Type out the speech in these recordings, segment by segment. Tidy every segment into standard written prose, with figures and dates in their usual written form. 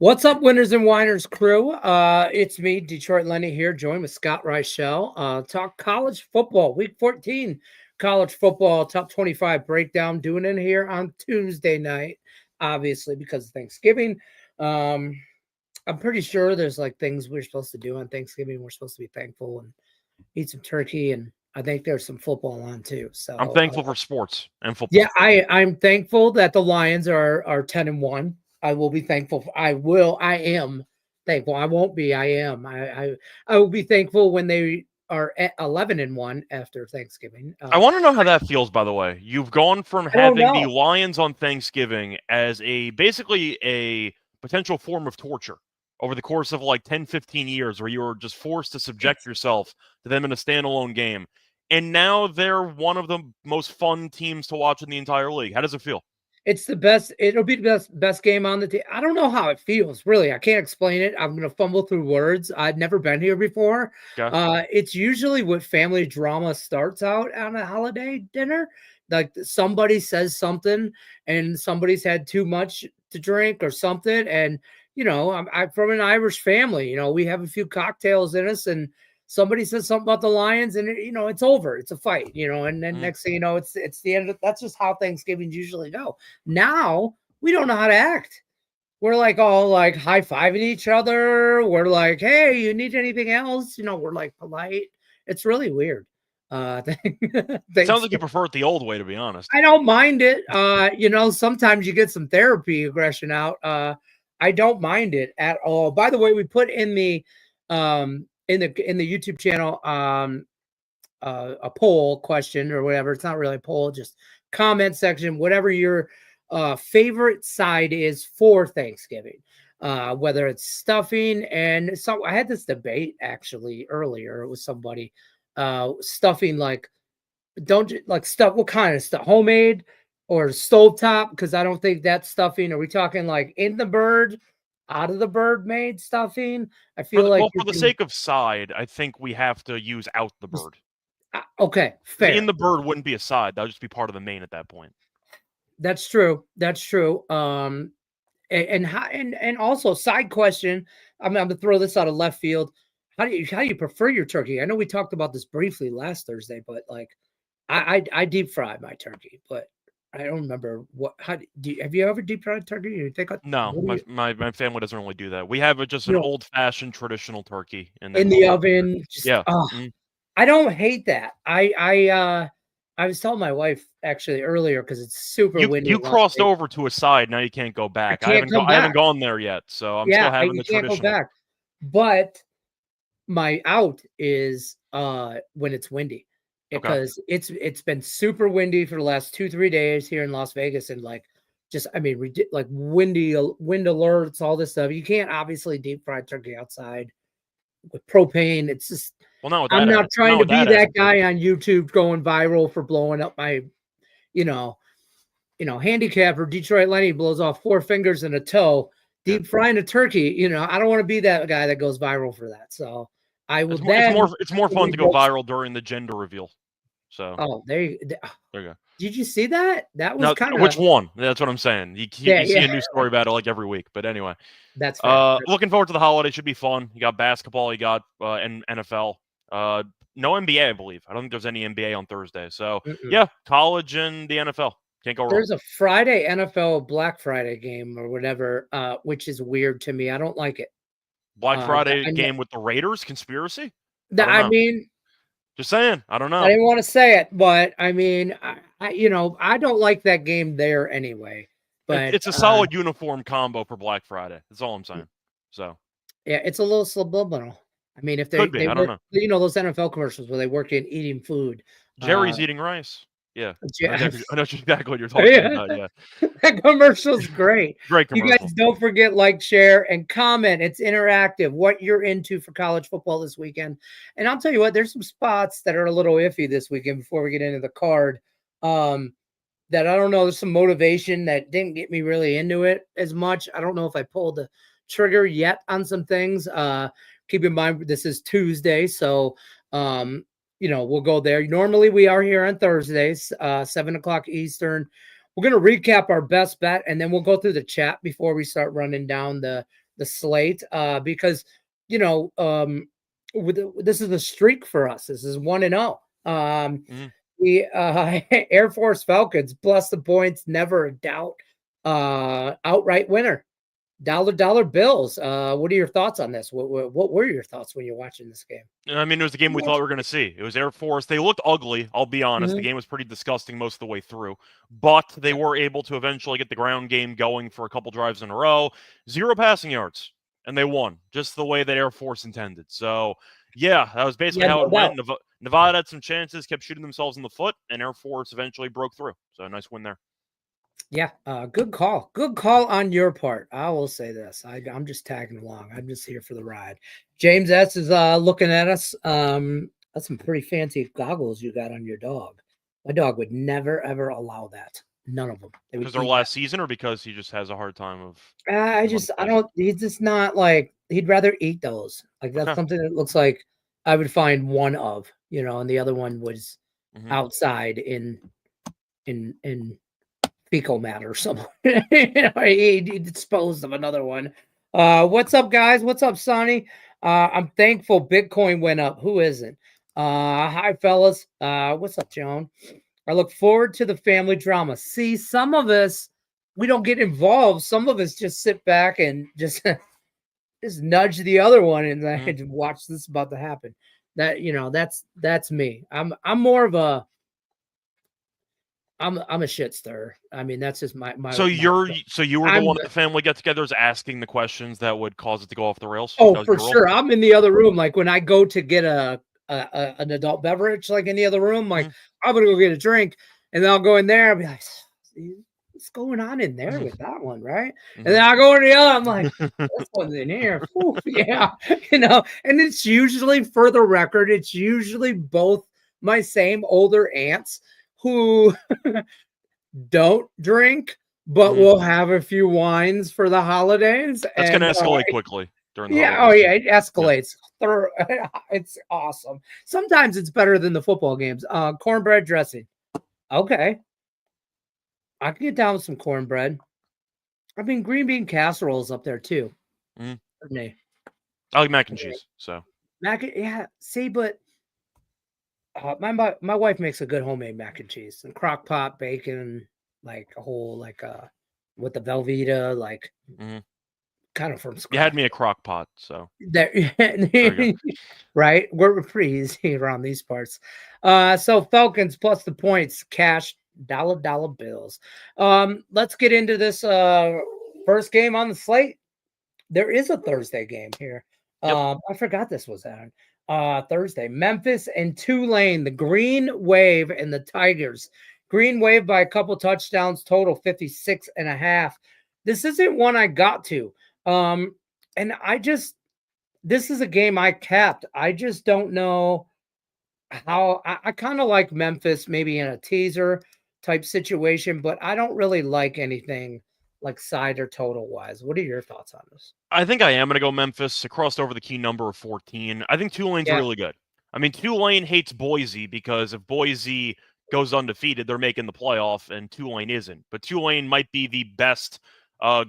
What's up, Winners and Whiners crew? It's me, Detroit Lenny here, joined with Scott Reichel. Talk college football, week 14, college football, top 25 breakdown, doing it here on Tuesday night, obviously, because of Thanksgiving. Um, I'm pretty sure there's like things we're supposed to do on Thanksgiving. We're supposed to be thankful and eat some turkey, and I think there's some football on too. I'm So, thankful for sports and yeah, football. I'm thankful that the Lions are 10-1. I will be thankful. I am thankful. I won't be. I am. I will be thankful when they are at 11-1 after Thanksgiving. I want to know how that feels, by the way. You've gone from I don't having the know. Lions on Thanksgiving as basically a potential form of torture over the course of like 10, 15 years where you were just forced to subject It's yourself to them in a standalone game. And now they're one of the most fun teams to watch in the entire league. How does it feel? it's the best. It'll be the best game on the team. I don't know how it feels. Really, I can't explain it. I'm gonna fumble through words. I've never been here before. Okay. It's usually what family drama starts out on a holiday dinner. Like somebody says something, and somebody's had too much to drink or something, and I'm from an Irish family. We have a few cocktails in us, and somebody says something about the Lions, and it's over. It's a fight. And then Mm. next thing you know, it's the end. That's just how Thanksgivings usually go. Now we don't know how to act. We're like all like high fiving each other. We're like, hey, you need anything else? We're like polite. It's really weird. Sounds like you Thanksgiving. prefer it the old way, to be honest. I don't mind it. Sometimes you get some therapy aggression out. I don't mind it at all. By the way, we put in the YouTube channel a poll question or whatever. It's not really a poll, just comment section, whatever your favorite side is for Thanksgiving. Whether it's stuffing, and so I had this debate actually earlier with somebody. Stuffing, like, don't you like stuff? What kind of stuff? Homemade or stovetop? Because I don't think that's stuffing. Are we talking like in the bird, out of the bird made stuffing? I For feel the, like well, you for the can. sake of side, I think we have to use out the bird. Okay, Because in fair. the bird wouldn't be a side. That would just be part of the main at that point. That's true. That's true. And also side question. I'm gonna throw this out of left field. How do you prefer your turkey? I know we talked about this briefly last Thursday, but like I deep fry my turkey, but I don't remember what. Have you ever deep fried turkey? You think No, what do you my family doesn't really do that. We have just you an know old-fashioned traditional turkey, and in then the we'll eat it. oven? Just Yeah. Mm. I don't hate that. I was telling my wife actually earlier because it's super windy You in Las crossed Vegas. over to a side, now you can't go I back. can't come I haven't back. gone there yet, so I'm still Yeah, having you the can't go traditional. back. But my out is when it's windy Okay. because it's been super windy for the last 2-3 days here in Las Vegas, and like just I mean like windy wind alerts, all this stuff. You can't obviously deep fry turkey outside with propane. It's just Well, not with I'm that not atti trying not to with be that that attitude. guy on YouTube going viral for blowing up my you know handicapper. Detroit Lenny blows off 4 fingers and a toe Yeah. deep frying a turkey. I don't want to be that guy that goes viral for that. So I will It's more fun to go roast. viral during the gender reveal. So, Oh, there you go. did you see that? That was Now, kind of which one? That's what I'm saying. yeah, You see yeah. a new story about it, like, every week, but anyway. That's fair. Looking forward to the holiday, should be fun. You got basketball, you got, NFL. No NBA, I believe. I don't think there's any NBA on Thursday. So, Mm-mm. yeah, college and the NFL. Can't go wrong. There's a Friday NFL Black Friday game or whatever, which is weird to me. I don't like it. Black Friday I, game with the Raiders? Conspiracy? I kn- don't I know. mean, Just saying. I don't I know. didn't want to say it, but I mean, I don't like that game there anyway. But It's a solid uniform combo for Black Friday. That's all I'm saying. So, yeah, it's a little subliminal. I mean, if could be. they I don't work, know. those NFL commercials where they work in eating food. Uh, Jerry's eating rice. Yeah. yeah, I know exactly what you're talking yeah. about. Yeah. That commercial's great. Great You guys commercial. don't forget, like, share, and comment. It's interactive. What you're into for college football this weekend. And I'll tell you what, there's some spots that are a little iffy this weekend before we get into the card. That I don't know. There's some motivation that didn't get me really into it as much. I don't know if I pulled the trigger yet on some things. Keep in mind this is Tuesday, so we'll go there. Normally we are here on Thursdays, 7 o'clock Eastern. We're gonna recap our best bet, and then we'll go through the chat before we start running down the the slate, because this is a streak for us. This is 1-0. The Air Force Falcons plus the points, never a doubt. Outright winner. Dollar bills. What are your thoughts on this? What were your thoughts when you're watching this game? I mean, it was the game we thought we were going to see. It was Air Force. They looked ugly, I'll be honest. The game was pretty disgusting most of the way through. But they were able to eventually get the ground game going for a couple drives in a row. 0 passing yards, and they won, just the way that Air Force intended. So, yeah, that was basically how it went. Nevada had some chances, kept shooting themselves in the foot, and Air Force eventually broke through. So, a nice win there. Yeah, good call. Good call on your part. I will say this. I'm just tagging along. I'm just here for the ride. James S. is looking at us. That's some pretty fancy goggles you got on your dog. My dog would never, ever allow that. None of them. Because they're last season or because he just has a hard time of... he's just not like, he'd rather eat those. Like, that's something that looks like I would find one of, and the other one was outside in fecal matter or something. He disposed of another one. What's up, guys? What's up, Sonny? I'm thankful Bitcoin went up. Who isn't? Hi, fellas. What's up, Joan? I look forward to the family drama. See, some of us, we don't get involved. Some of us just sit back and just nudge the other one and watch this about to happen. That's me. I'm more of a I'm a shit stirrer. I mean, that's just my. So you were the one at the family get-togethers asking the questions that would cause it to go off the rails? Oh, for sure. I'm in the other room. Like when I go to get an adult beverage, like in the other room, like I'm gonna go get a drink, and then I'll go in there and be like, what's going on in there with that one, right? And then I'll go in the other. I'm like, this one's in here. Ooh, yeah, And it's usually, for the record, it's usually both my same older aunts who don't drink, but will have a few wines for the holidays. That's going to escalate quickly during the holidays. Oh yeah, it escalates. Yeah. It's awesome. Sometimes it's better than the football games. Cornbread dressing. Okay. I can get down with some cornbread. I mean, green bean casserole is up there too. I like mac and cheese. So see, but my wife makes a good homemade mac and cheese and crock pot bacon, like a whole with the Velveeta, like kind of from scratch. You had me a crock pot, so there right. We're pretty easy around these parts. So Falcons plus the points, cash, dollar bills. Let's get into this first game on the slate. There is a Thursday game here. I forgot this was on Thursday. Memphis and Tulane, the Green Wave and the Tigers. Green Wave by a couple touchdowns, total 56.5. This isn't one I got to. And this is a game I capped. I just don't know how. I kind of like Memphis maybe in a teaser type situation, but I don't really like anything like side or total wise. What are your thoughts on this? I think I am going to go Memphis. It crossed over the key number of 14. I think Tulane's really good. I mean, Tulane hates Boise because if Boise goes undefeated, they're making the playoff, and Tulane isn't. But Tulane might be the best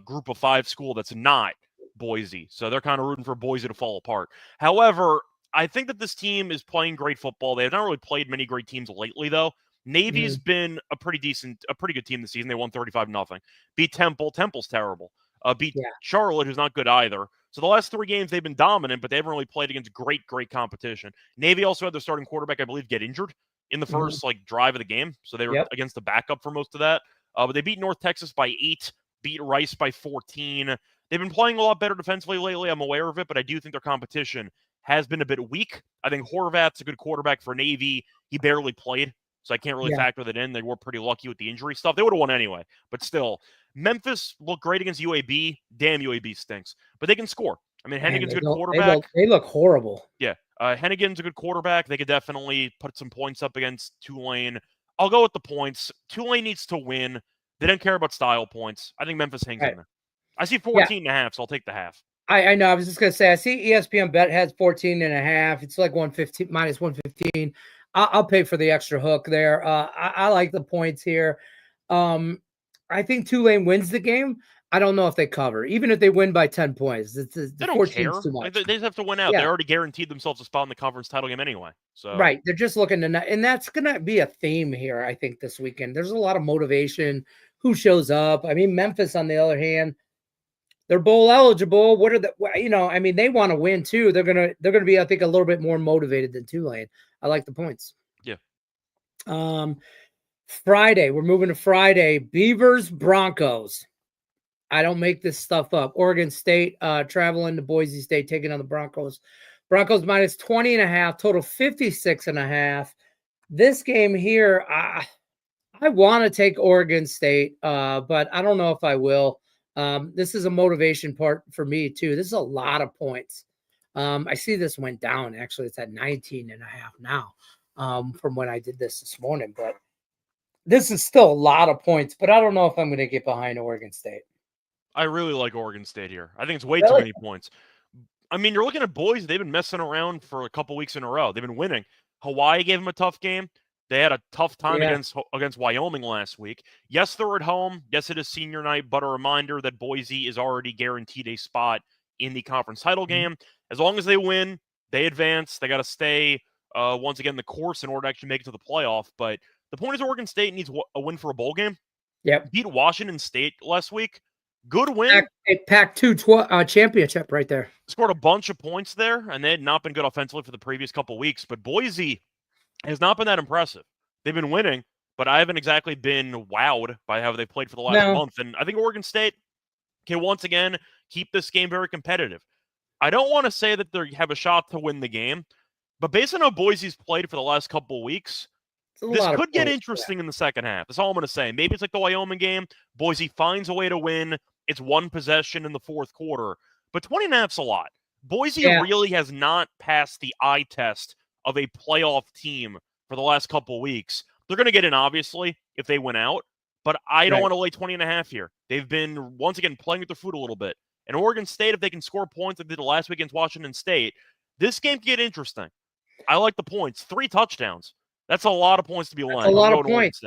group of 5 school that's not Boise. So they're kind of rooting for Boise to fall apart. However, I think that this team is playing great football. They have not really played many great teams lately, though. Navy's been a pretty good team this season. They won 35-0. Beat Temple. Temple's terrible. Beat Charlotte, who's not good either. So the last 3 games they've been dominant, but they haven't really played against great competition. Navy also had their starting quarterback, I believe, get injured in the first drive of the game. So they were against the backup for most of that. But they beat North Texas by 8, beat Rice by 14. They've been playing a lot better defensively lately. I'm aware of it, but I do think their competition has been a bit weak. I think Horvath's a good quarterback for Navy. He barely played, so I can't really factor that in. They were pretty lucky with the injury stuff. They would have won anyway, but still. Memphis looked great against UAB. Damn, UAB stinks. But they can score. I mean, Hennigan's a good quarterback. They look horrible. Yeah. Hennigan's a good quarterback. They could definitely put some points up against Tulane. I'll go with the points. Tulane needs to win. They don't care about style points. I think Memphis hangs in there. I see 14.5, so I'll take the half. I know. I was just going to say, I see ESPN Bet has 14.5. It's like 115, minus 115. I'll pay for the extra hook there. I like the points here. I think Tulane wins the game. I don't know if they cover. Even if they win by 10 points, the They don't 14 care. is too Like, much. they just have to win out. They Yeah. already guaranteed themselves a spot in the conference title game anyway. So Right. They're just looking to, and that's going to be a theme here, I think, this weekend. There's a lot of motivation. Who shows up? I mean, Memphis, on the other hand, they're bowl eligible. What are the, I mean, they want to win too. They're gonna be, I think, a little bit more motivated than Tulane. I like the points. yeah. Friday, we're moving to Friday. Beavers, Broncos. I don't make this stuff up. Oregon State traveling to Boise State, taking on the Broncos. Broncos minus 20.5, total 56.5. This game here, I want to take Oregon State, but I don't know if I will. This is a motivation part for me too. This is a lot of points. I see this went down. Actually, it's at 19.5 now from when I did this morning, but this is still a lot of points, but I don't know if I'm going to get behind Oregon State. I really like Oregon State here. I think it's way Really? too many points. I mean, you're looking at Boise. They've been messing around for a couple weeks in a row. They've been winning. Hawaii gave them a tough game. They had a tough time against Wyoming last week. Yes, they're at home. Yes, it is senior night, but a reminder that Boise is already guaranteed a spot in the conference title game. As long as they win, they advance. They got to stay, once again, the course in order to actually make it to the playoff. But the point is Oregon State needs a win for a bowl game. Yep. Beat Washington State last week. Good win. Pac-2 championship right there. Scored a bunch of points there, and they had not been good offensively for the previous couple weeks. But Boise has not been that impressive. They've been winning, but I haven't exactly been wowed by how they played for the last month. And I think Oregon State can once again keep this game very competitive. I don't want to say that they have a shot to win the game, but based on how Boise's played for the last couple of weeks, this could get interesting in the second half. That's all I'm going to say. Maybe it's like the Wyoming game. Boise finds a way to win. It's one possession in the fourth quarter. But 20.5's a lot. Boise really has not passed the eye test of a playoff team for the last couple of weeks. They're going to get in, obviously, if they win out. But I don't want to lay 20.5 here. They've been, once again, playing with their foot a little bit. And Oregon State, if they can score points like they did last week against Washington State, this game can get interesting. I like the points. 3 touchdowns. That's a lot of points to be laying. A lot of points.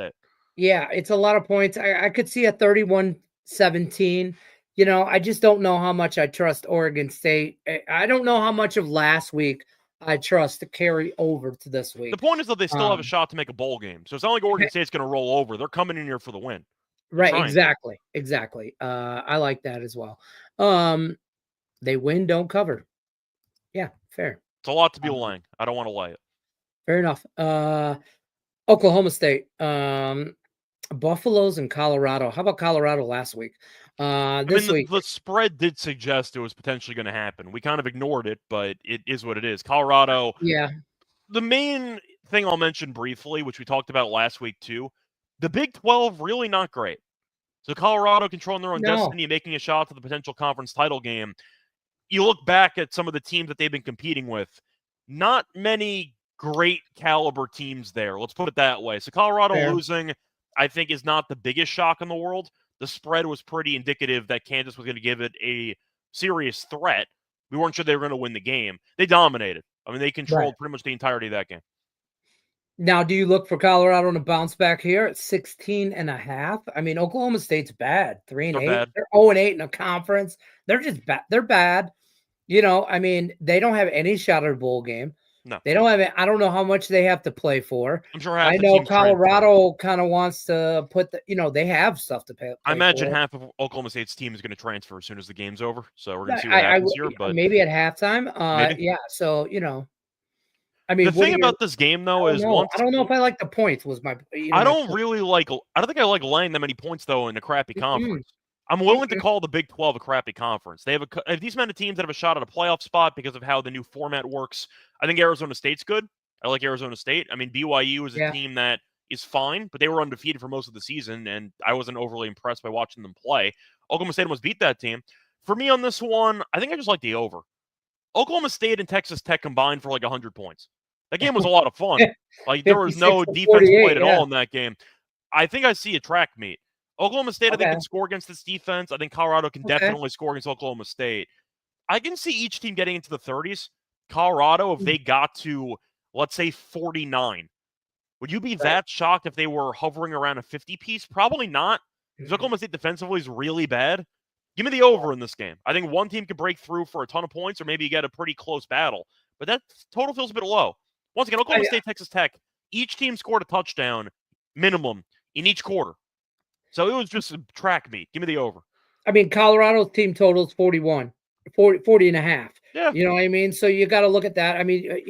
Yeah, it's a lot of points. I could see a 31-17. I just don't know how much I trust Oregon State. I don't know how much of last week I trust to carry over to this week. The point is that they still have a shot to make a bowl game. So it's not like Oregon State's going to roll over. They're coming in here for the win. Right, exactly. I like that as well. They win, don't cover. Yeah, fair. It's a lot to be laying. I don't want to lay it. Fair enough. Oklahoma State. Buffaloes and Colorado. How about Colorado last week? This week, the spread did suggest it was potentially going to happen. We kind of ignored it, but it is what it is. Colorado. Yeah. The main thing I'll mention briefly, which we talked about last week too, the Big 12 really not great. So Colorado controlling their own destiny, making a shot to the potential conference title game. You look back at some of the teams that they've been competing with, not many great caliber teams there. Let's put it that way. So Colorado losing, I think, is not the biggest shock in the world. The spread was pretty indicative that Kansas was going to give it a serious threat. We weren't sure they were going to win the game. They dominated. I mean, they controlled pretty much the entirety of that game. Now, do you look for Colorado to bounce back here at 16.5? I mean, Oklahoma State's bad. 3-8. They're 0-8 in a conference. They're just bad. They're bad. I mean, they don't have any shot at a bowl game. No. They don't have it. I don't know how much they have to play for. I'm sure I know Colorado kind of wants to put they have stuff to pay. I imagine half of Oklahoma State's team is going to transfer as soon as the game's over. So we're going to see what happens here. But maybe at halftime. Maybe. Yeah. So, I mean, the thing about this game, though, is I don't know if I like the points. Was my I don't think I like laying that many points though in a crappy conference. I'm willing to call the Big 12 a crappy conference. They have a decent amount of teams that have a shot at a playoff spot because of how the new format works. I think Arizona State's good. I like Arizona State. I mean, BYU is a team that is fine, but they were undefeated for most of the season, and I wasn't overly impressed by watching them play. Oklahoma State almost beat that team. For me on this one, I think I just like the over. Oklahoma State and Texas Tech combined for like 100 points. That game was a lot of fun. Like, there was no defense played at all in that game. I think I see a track meet. Oklahoma State, I think, can score against this defense. I think Colorado can definitely score against Oklahoma State. I can see each team getting into the 30s. Colorado, if they got to, let's say, 49, would you be that shocked if they were hovering around a 50 piece? Probably not. Because Oklahoma State defensively is really bad. Give me the over in this game. I think one team could break through for a ton of points, or maybe you get a pretty close battle. But that total feels a bit low. Once again, Oklahoma State, Texas Tech, each team scored a touchdown minimum in each quarter. So it was just a track meet. Give me the over. I mean, Colorado's team total is 40 and a half. Yeah. You know what I mean? So you got to look at that. I mean,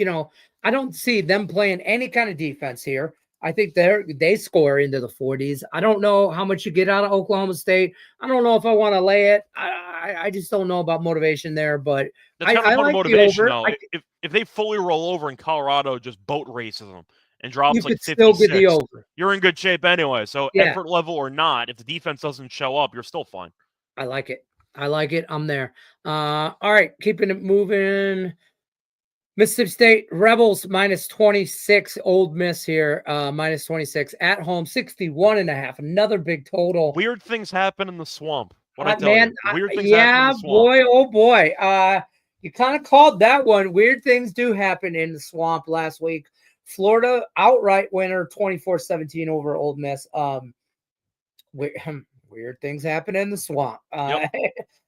I don't see them playing any kind of defense here. I think they score into the 40s. I don't know how much you get out of Oklahoma State. I don't know if I want to lay it. I just don't know about motivation there, but that's kind of I part like of motivation, the though. If they fully roll over and Colorado just boat races them and drops you like could 56, still get the over. you're in good shape anyway. So effort level or not, if the defense doesn't show up, you're still fine. I like it. I'm there. All right, keeping it moving. Mississippi State Rebels minus 26. Old Miss here, minus 26 at home, 61.5. Another big total. Weird things happen in the swamp. What I tell you, weird things happen in the swamp. Boy, oh boy. You kind of called that one. Weird things do happen in the swamp last week. Florida outright winner, 24-17 over Old Miss. Weird things happen in the swamp. Yep.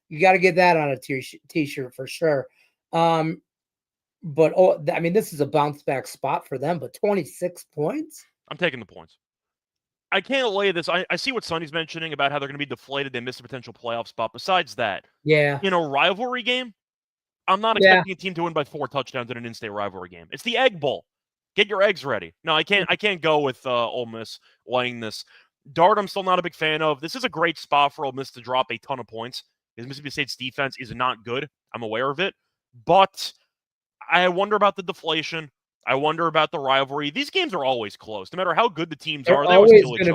You got to get that on a t-shirt for sure. But I mean, this is a bounce back spot for them. But 26 points. I'm taking the points. I can't lay this. I see what Sonny's mentioning about how they're going to be deflated. They miss a potential playoff spot. Besides that, in a rivalry game, I'm not expecting a team to win by 4 touchdowns in an in-state rivalry game. It's the Egg Bowl. Get your eggs ready. No, I can't go with Ole Miss laying this. Dart, I'm still not a big fan of. This is a great spot for Ole Miss to drop a ton of points because Mississippi State's defense is not good. I'm aware of it. But I wonder about the deflation. I wonder about the rivalry. These games are always close. No matter how good the teams are, they always kill each other.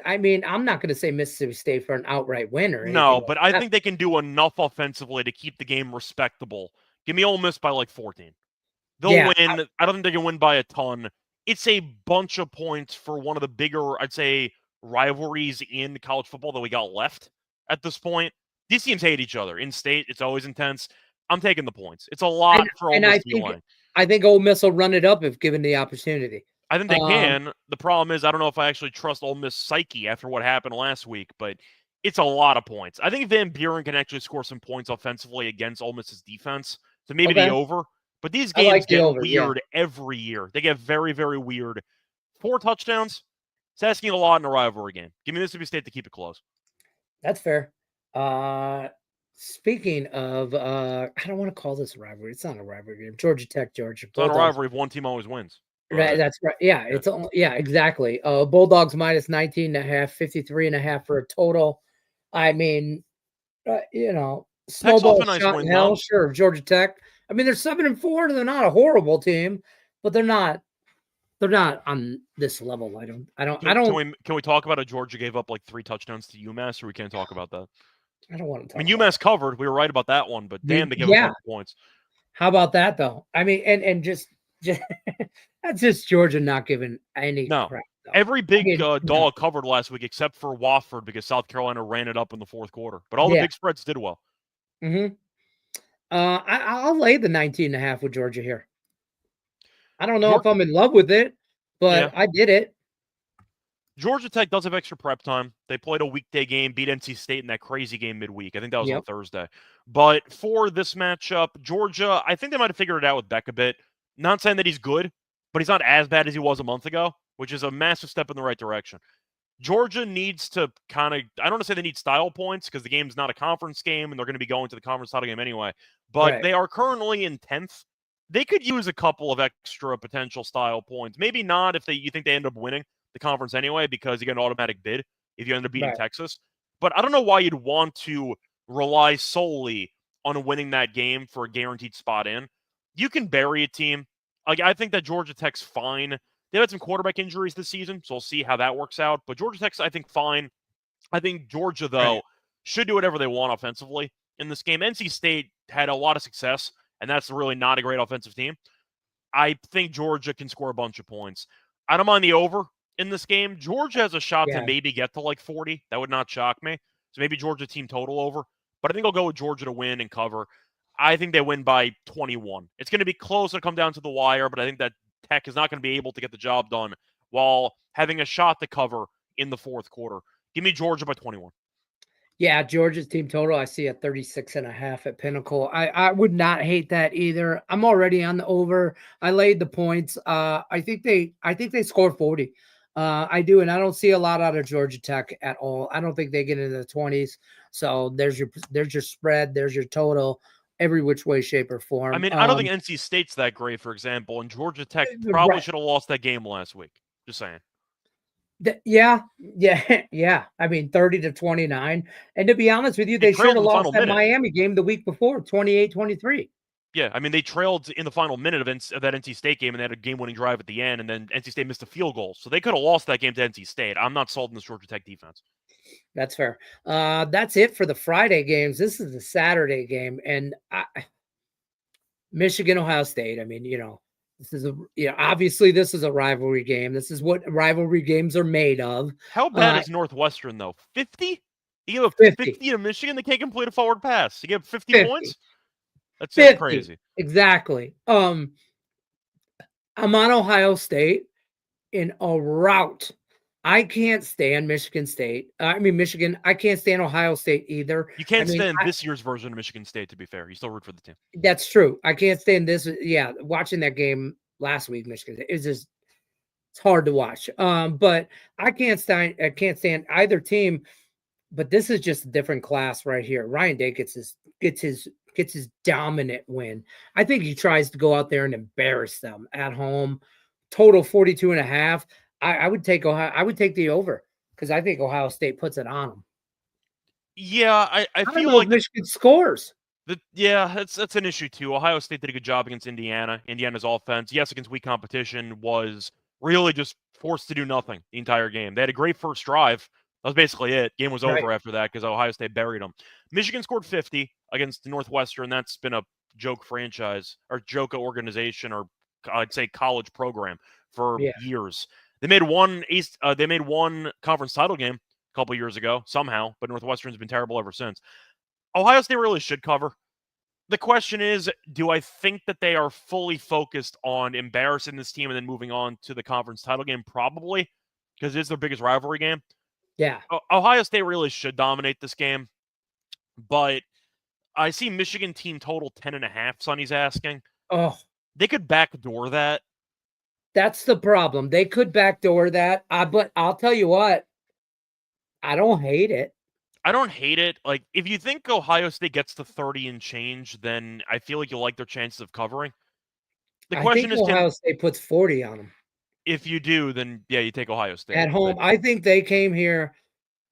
I mean, I'm not going to say Mississippi State for an outright win or anything. No, but I think they can do enough offensively to keep the game respectable. Give me Ole Miss by like 14. They'll win. I don't think they can win by a ton. It's a bunch of points for one of the bigger, I'd say, rivalries in college football that we got left at this point. These teams hate each other. In state, it's always intense. I'm taking the points. It's a lot for Ole Miss to be winning. I think Ole Miss will run it up if given the opportunity. I think they can. The problem is I don't know if I actually trust Ole Miss psyche after what happened last week, but it's a lot of points. I think Van Buren can actually score some points offensively against Ole Miss's defense, so maybe the over. But these games get weird every year. They get very, very weird. 4 touchdowns, it's asking a lot in a rivalry game. Give me Mississippi State to keep it close. That's fair. Speaking of, I don't want to call this a rivalry. It's not a rivalry game. Georgia Tech, Georgia. It's not a rivalry if one team always wins. Right, that's right. Yeah, it's exactly. Bulldogs minus 19.5, 53.5 for a total. I mean, snowball shot in hell. Sure, Georgia Tech. I mean, they're 7-4. They're not a horrible team, but they're not on this level. Can we talk about how Georgia gave up like 3 touchdowns to UMass, or we can't talk about that? I don't want to talk. I mean, UMass covered. We were right about that one, but damn, they gave up points. How about that though? I mean, and just that's just Georgia not giving any crap. Though. Every big dog covered last week except for Wofford because South Carolina ran it up in the fourth quarter. But all the big spreads did well. Mm-hmm. I'll lay the 19.5 with Georgia here. I don't know if I'm in love with it, but I did it. Georgia Tech does have extra prep time. They played a weekday game, beat NC State in that crazy game midweek. I think that was on Thursday. But for this matchup, Georgia, I think they might have figured it out with Beck a bit. Not saying that he's good, but he's not as bad as he was a month ago, which is a massive step in the right direction. Georgia needs to kind of, I don't want to say they need style points because the game's not a conference game and they're going to be going to the conference title game anyway, but they are currently in 10th. They could use a couple of extra potential style points. Maybe not if you think they end up winning the conference anyway because you get an automatic bid if you end up beating Texas. But I don't know why you'd want to rely solely on winning that game for a guaranteed spot in. You can bury a team. Like, I think that Georgia Tech's fine. They've had some quarterback injuries this season, so we'll see how that works out. But Georgia Tech's, I think, fine. I think Georgia, though, should do whatever they want offensively in this game. NC State had a lot of success, and that's really not a great offensive team. I think Georgia can score a bunch of points. I don't mind the over in this game. Georgia has a shot to maybe get to like 40. That would not shock me. So maybe Georgia team total over. But I think I'll go with Georgia to win and cover. I think they win by 21. It's going to be close. It'll come down to the wire, but I think that Tech is not going to be able to get the job done while having a shot to cover in the fourth quarter. Give me Georgia by 21. Yeah, Georgia's team total, I see at 36.5 at Pinnacle. I would not hate that either. I'm already on the over. I laid the points. I think they score 40. I do, and I don't see a lot out of Georgia Tech at all. I don't think they get into the 20s. So there's your spread, there's your total, every which way, shape, or I form. mean, I don't think NC State's that great, for example, and Georgia Tech probably Right. should have lost that game last week. Just saying. Yeah. Yeah. I mean, 30-29. And to be honest with you, They they should trailed have in the lost final that minute. Miami game the week before, 28-23. Yeah, I mean, they trailed in the final minute of that NC State game, and they had a game-winning drive at the end, and then NC State missed a field goal. So they could have lost that game to NC State. I'm not sold on this Georgia Tech defense. That's fair. That's it for the Friday games. This is the Saturday game, and Michigan, Ohio State. I mean, this is obviously this is a rivalry game. This is what rivalry games are made of. How bad is Northwestern, though? 50? You give 50. 50 to Michigan, they can't complete a forward pass. You give 50 points? That's just 50. crazy. Exactly. I'm on Ohio State in a rout. I can't stand Michigan State. I mean, Michigan. I can't stand Ohio State either. You can't stand this year's version of Michigan State, to be fair. You still root for the team. That's true. I can't stand this. Yeah, watching that game last week, Michigan, it's hard to watch. But I can't stand either team. But this is just a different class right here. Ryan Day gets his dominant win. I think he tries to go out there and embarrass them at home. Total 42.5. I would take Ohio. I would take the over because I think Ohio State puts it on them. Yeah, I don't feel know like if Michigan scores. That's an issue too. Ohio State did a good job against Indiana. Indiana's offense, yes, against weak competition, was really just forced to do nothing the entire game. They had a great first drive. That was basically it. Game was over after that because Ohio State buried them. Michigan scored 50 against Northwestern. That's been a joke franchise or joke organization, or I'd say college program for years. They made one conference title game a couple years ago somehow, but Northwestern's been terrible ever since. Ohio State really should cover. The question is, do I think that they are fully focused on embarrassing this team and then moving on to the conference title game? Probably, because it's their biggest rivalry game. Yeah. Ohio State really should dominate this game, but I see Michigan team total 10.5, Sonny's asking. Oh. They could backdoor that. That's the problem. They could backdoor that, but I'll tell you what, I don't hate it. I don't hate it. Like, if you think Ohio State gets to 30 and change, then I feel like you like their chances of covering. The question is, Ohio State puts 40 on them. If you do, then yeah, you take Ohio State. At home, I think they came here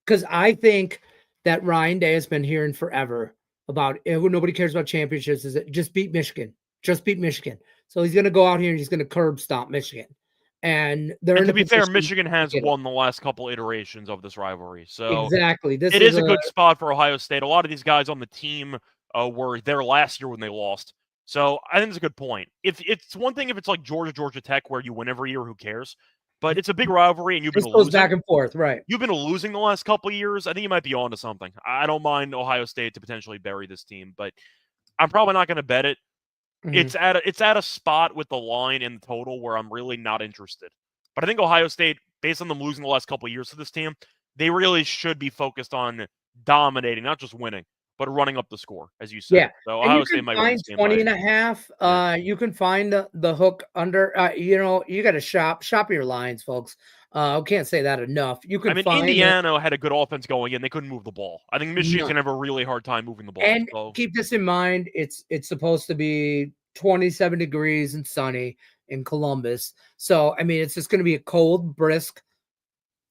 because I think that Ryan Day has been hearing forever about nobody cares about championships. Is it just beat Michigan? Just beat Michigan. So he's going to go out here and he's going to curb stomp Michigan. And to be fair, Michigan has won the last couple iterations of this rivalry. So exactly, it is a good spot for Ohio State. A lot of these guys on the team were there last year when they lost. So I think it's a good point. If it's one thing if it's like Georgia Tech, where you win every year, who cares? But it's a big rivalry, and you've been losing. Back and forth, right? You've been losing the last couple of years. I think you might be onto something. I don't mind Ohio State to potentially bury this team, but I'm probably not going to bet it. Mm-hmm. It's at a spot with the line and the total where I'm really not interested. But I think Ohio State, based on them losing the last couple of years to this team, they really should be focused on dominating, not just winning, but running up the score, as you said. Yeah. So Ohio State might win this game 20.5. You can find the hook under. You got to shop your lines, folks. I can't say that enough. You can. Indiana had a good offense going in; they couldn't move the ball. I think Michigan's gonna have a really hard time moving the ball. And keep this in mind: it's supposed to be 27 degrees and sunny in Columbus. So I mean, it's just going to be a cold, brisk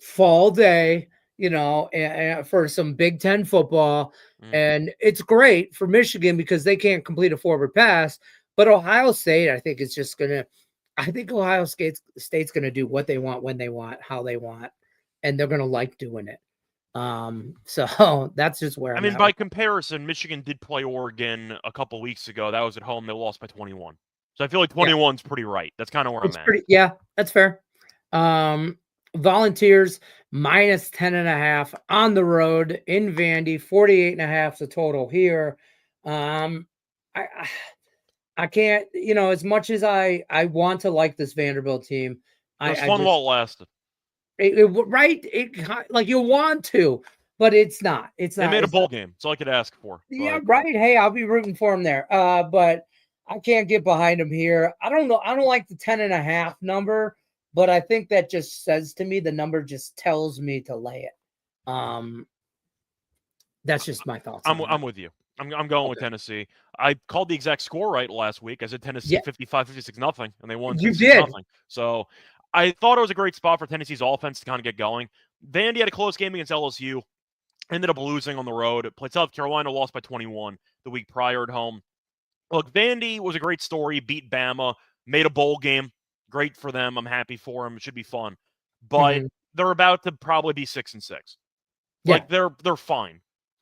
fall day. For some Big Ten football, and it's great for Michigan because they can't complete a forward pass. But Ohio State, I think, is just gonna. I think Ohio State's going to do what they want, when they want, how they want, and they're going to like doing it. So that's just where I'm by comparison, Michigan did play Oregon a couple weeks ago. That was at home. They lost by 21. So I feel like 21 is pretty right. That's kind of where I'm at. Yeah, that's fair. Volunteers minus 10.5 on the road in Vandy, 48.5 the total here. I can't, as much as I want to like this Vanderbilt team. It was fun while it lasted. Right? Like you want to, but it's not. It's They not. made a It's bowl not. game. That's all I could ask for. Yeah, But right. Hey, I'll be rooting for him there. But I can't get behind him here. I don't know. I don't like the 10.5 number, but I think that just says to me the number just tells me to lay it. That's just my thoughts on I'm it. with you. I'm going with Okay. Tennessee. I called the exact score right last week. I said Tennessee Yeah, 55-56 nothing, and they won you 56 did. nothing. So I thought it was a great spot for Tennessee's offense to kind of get going. Vandy had a close game against LSU, ended up losing on the road. Played South Carolina, lost by 21 the week prior at home. Look, Vandy was a great story. Beat Bama, made a bowl game. Great for them. I'm happy for them. It should be fun. But Mhm. they're about to probably be 6-6. Yeah, Like they're fine.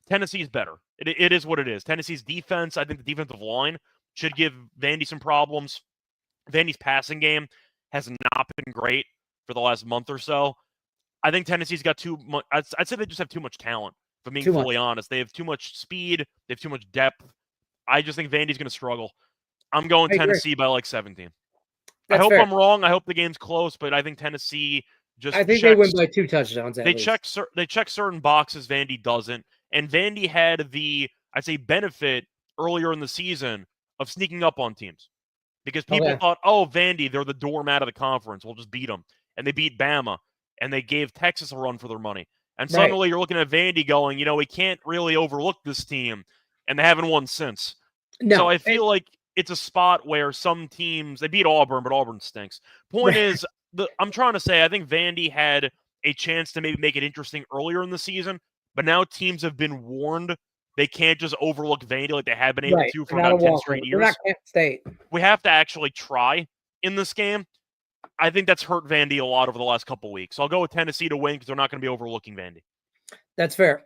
Tennessee's better. It is what it is. Tennessee's defense, I think the defensive line should give Vandy some problems. Vandy's passing game has not been great for the last month or so. I think Tennessee's got too much. I'd say they just have too much talent. If I'm being too fully much. honest, they have too much speed. They have too much depth. I just think Vandy's going to struggle. I'm going I agree. Tennessee by like 17. I That's hope fair. I'm wrong. I hope the game's close, but I think Tennessee I just think they win checks. by 2 touchdowns at least. They check certain boxes Vandy doesn't, and Vandy had the, I'd say, benefit earlier in the season of sneaking up on teams because people Okay. thought, oh, Vandy, they're the doormat of the conference. We'll just beat them, and they beat Bama, and they gave Texas a run for their money. And Right. suddenly you're looking at Vandy going, we can't really overlook this team, and they haven't won since. So No. I feel like it's a spot where some teams they beat Auburn, but Auburn stinks. Point is, I'm trying to say I think Vandy had a chance to maybe make it interesting earlier in the season, but now teams have been warned they can't just overlook Vandy like they have been able Right. to They're for not a about 10 straight walkover. They're not years. Kent State. We have to actually try in this game. I think that's hurt Vandy a lot over the last couple weeks. So I'll go with Tennessee to win because they're not going to be overlooking Vandy. That's fair.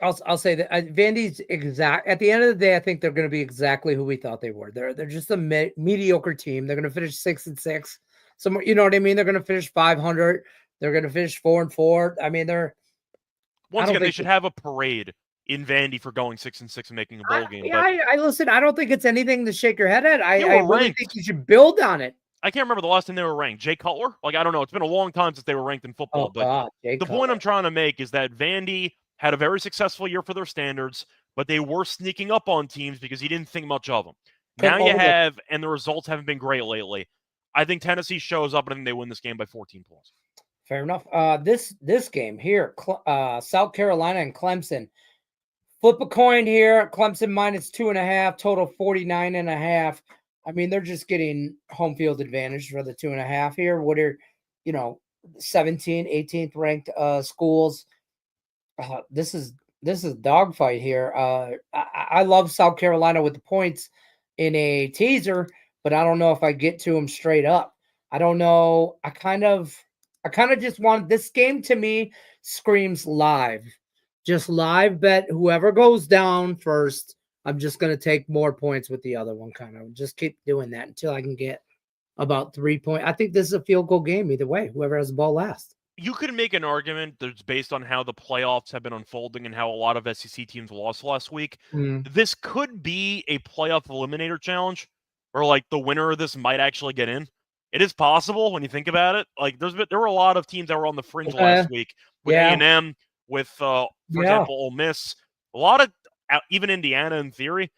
I'll say that Vandy's exact at the end of the day. I think they're going to be exactly who we thought they were. They're just a mediocre team. They're going to finish 6-6. Some, you know what I mean. They're going to finish 500. They're going to finish 4-4. I mean, they're. I Once don't again, they think. should have a parade in Vandy for going 6-6 and making a bowl game. Yeah, But I listen. I don't think it's anything to shake your head at. they I were really ranked. think you should build on it. I can't remember the last time they were ranked. Jay Cutler? Like, I don't know. It's been a long time since they were ranked in football. Oh But God, Jay the point Cutler. I'm trying to make is that Vandy had a very successful year for their standards, but they were sneaking up on teams because you didn't think much of them. Now Couldn't you overlook. have, and the results haven't been great lately. I think Tennessee shows up, and I think they win this game by 14 plus. Fair enough. This game here, South Carolina and Clemson. Flip a coin here. Clemson minus 2.5, total 49.5. I mean, they're just getting home field advantage for the 2.5 here. What are, 17th, 18th ranked schools? This is a dogfight here. I love South Carolina with the points in a teaser, but I don't know if I get to them straight up. I don't know. I kind of just want this game to me screams live. Just live bet whoever goes down first. I'm just going to take more points with the other one, kind of just keep doing that until I can get about 3 points. I think this is a field goal game either way, whoever has the ball last. You could make an argument that's based on how the playoffs have been unfolding and how a lot of SEC teams lost last week. This could be a playoff eliminator challenge where, like, the winner of this might actually get in. It is possible when you think about it. Like, there were a lot of teams that were on the fringe last week with A&M, with, for example, Ole Miss. A lot of, even Indiana in theory.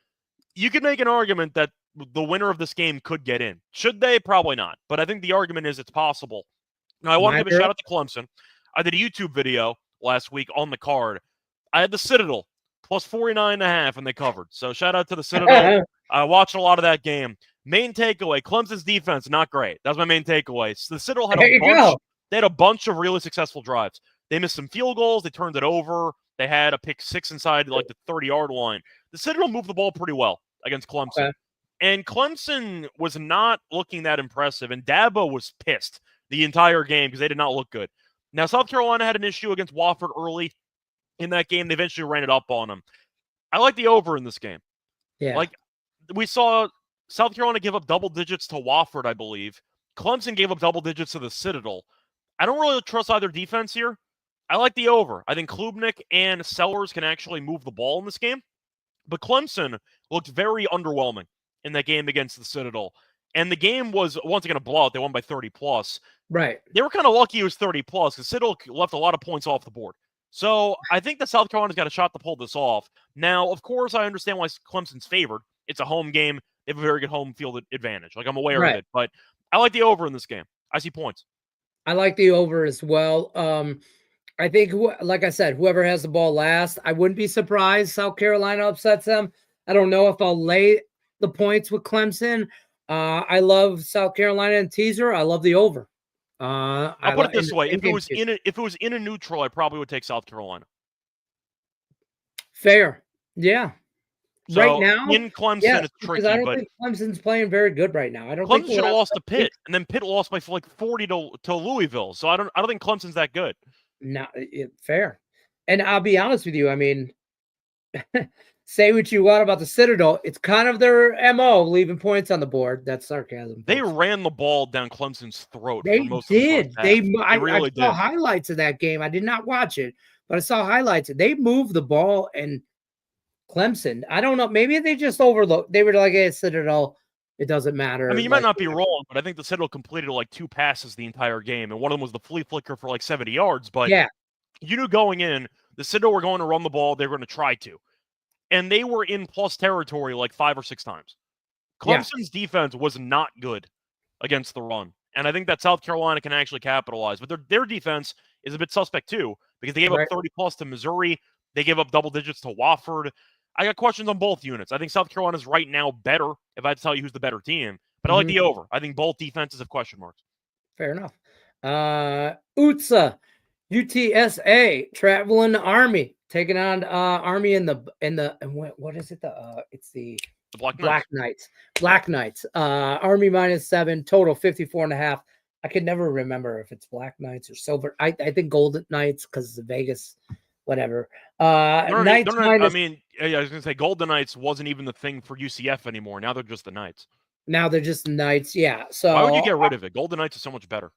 You could make an argument that the winner of this game could get in. Should they? Probably not. But I think the argument is it's possible. Now, I want to give a shout out to Clemson. I did a YouTube video last week on the card. I had the Citadel plus 49.5, and they covered. So shout out to the Citadel. I watched a lot of that game. Main takeaway: Clemson's defense not great. That was my main takeaway. So the Citadel had a bunch. They had a bunch of really successful drives. They missed some field goals. They turned it over. They had a pick six inside like the 30-yard line. The Citadel moved the ball pretty well against Clemson. And Clemson was not looking that impressive, and Dabo was pissed the entire game because they did not look good. Now, South Carolina had an issue against Wofford early in that game. They eventually ran it up on them. I like the over in this game. Yeah. Like, we saw South Carolina give up double digits to Wofford, I believe. Clemson gave up double digits to the Citadel. I don't really trust either defense here. I like the over. I think Klubnik and Sellers can actually move the ball in this game. But Clemson looked very underwhelming in that game against the Citadel. And the game was, once again, a blowout. They won by 30 plus. Right. They were kind of lucky it was 30 plus because Citadel left a lot of points off the board. So I think that South Carolina's got a shot to pull this off. Now, of course, I understand why Clemson's favored. It's a home game. They have a very good home field advantage. Like, I'm aware of Right. it, but I like the over in this game. I see points. I like the over as well. I think, like I said, whoever has the ball last, I wouldn't be surprised South Carolina upsets them. I don't know if I'll lay the points with Clemson. I love South Carolina and teaser. I love the over. I'll put it this way: if game it was in a neutral, I probably would take South Carolina. Fair, yeah. So right now, in Clemson, yes, it's because tricky. I don't But think Clemson's playing very good right now. I don't think Clemson should have lost to Pitt, and then Pitt lost by like 40 to Louisville. So I don't think Clemson's that good. No, fair. And I'll be honest with you. I mean, say what you want about the Citadel. It's kind of their MO, leaving points on the board. That's sarcasm. They folks. ran the ball down Clemson's throat for They most did. of the first half. I really saw did. highlights of that game. I did not watch it, but I saw highlights. They moved the ball, and Clemson, I don't know. Maybe they just overlooked. They were like, "Hey, Citadel, it doesn't matter." I mean, you like, might not be wrong, but I think the Citadel completed like 2 passes the entire game, and one of them was the flea flicker for like 70 yards. But yeah, you knew going in, the Citadel were going to run the ball. They were going to try to. And they were in plus territory like 5 or 6 times. Clemson's defense was not good against the run. And I think that South Carolina can actually capitalize. But their defense is a bit suspect too, because they gave up 30 plus to Missouri. They gave up double digits to Wofford. I got questions on both units. I think South Carolina's right now better, if I had to tell you who's the better team. But I like the over. I think both defenses have question marks. Fair enough. UTSA, traveling Army, taking on Army in the what is it? It's the Black Knights. Black Knights. Army -7, total 54.5. I could never remember if it's Black Knights or Silver. I think Golden Knights because the Vegas, whatever. Knights I mean, I was gonna say Golden Knights wasn't even the thing for UCF anymore. Now they're just the Knights. Now they're just Knights. Yeah. So why would you get rid of it? Golden Knights is so much better.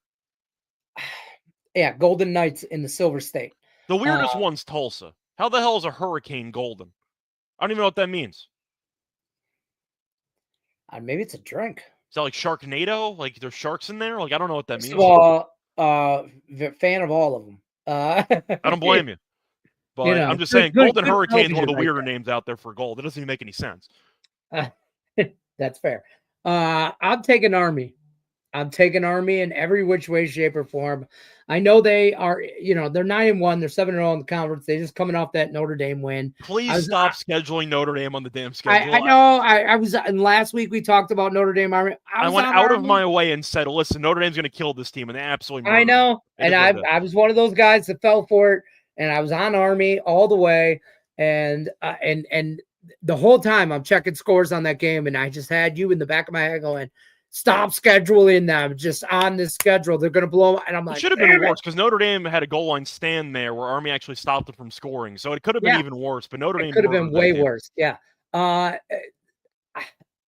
Yeah, Golden Knights in the Silver State. The weirdest one's Tulsa. How the hell is a hurricane golden? I don't even know what that means. Maybe it's a drink. Is that like Sharknado? Like there's sharks in there? Like I don't know what that means. Well, fan of all of them. I don't blame you. But I'm just saying, Golden Hurricane is one of the weirder names out there for gold. It doesn't even make any sense. That's fair. I'm taking Army. I'm taking Army in every which way, shape, or form. I know they are, they're 9-1. They're 7-0 in the conference. They're just coming off that Notre Dame win. Please stop scheduling Notre Dame on the damn schedule. I know. I was, and last week we talked about Notre Dame Army. I went out of my way and said, listen, Notre Dame's going to kill this team. And they absolutely I know. And I was one of those guys that fell for it. And I was on Army all the way. And the whole time I'm checking scores on that game. And I just had you in the back of my head going, stop scheduling them just on this schedule. They're going to blow. And I'm like, it should have been worse because Notre Dame had a goal line stand there where Army actually stopped them from scoring. So it could have been even worse, but Notre Dame could have been way worse. Yeah. I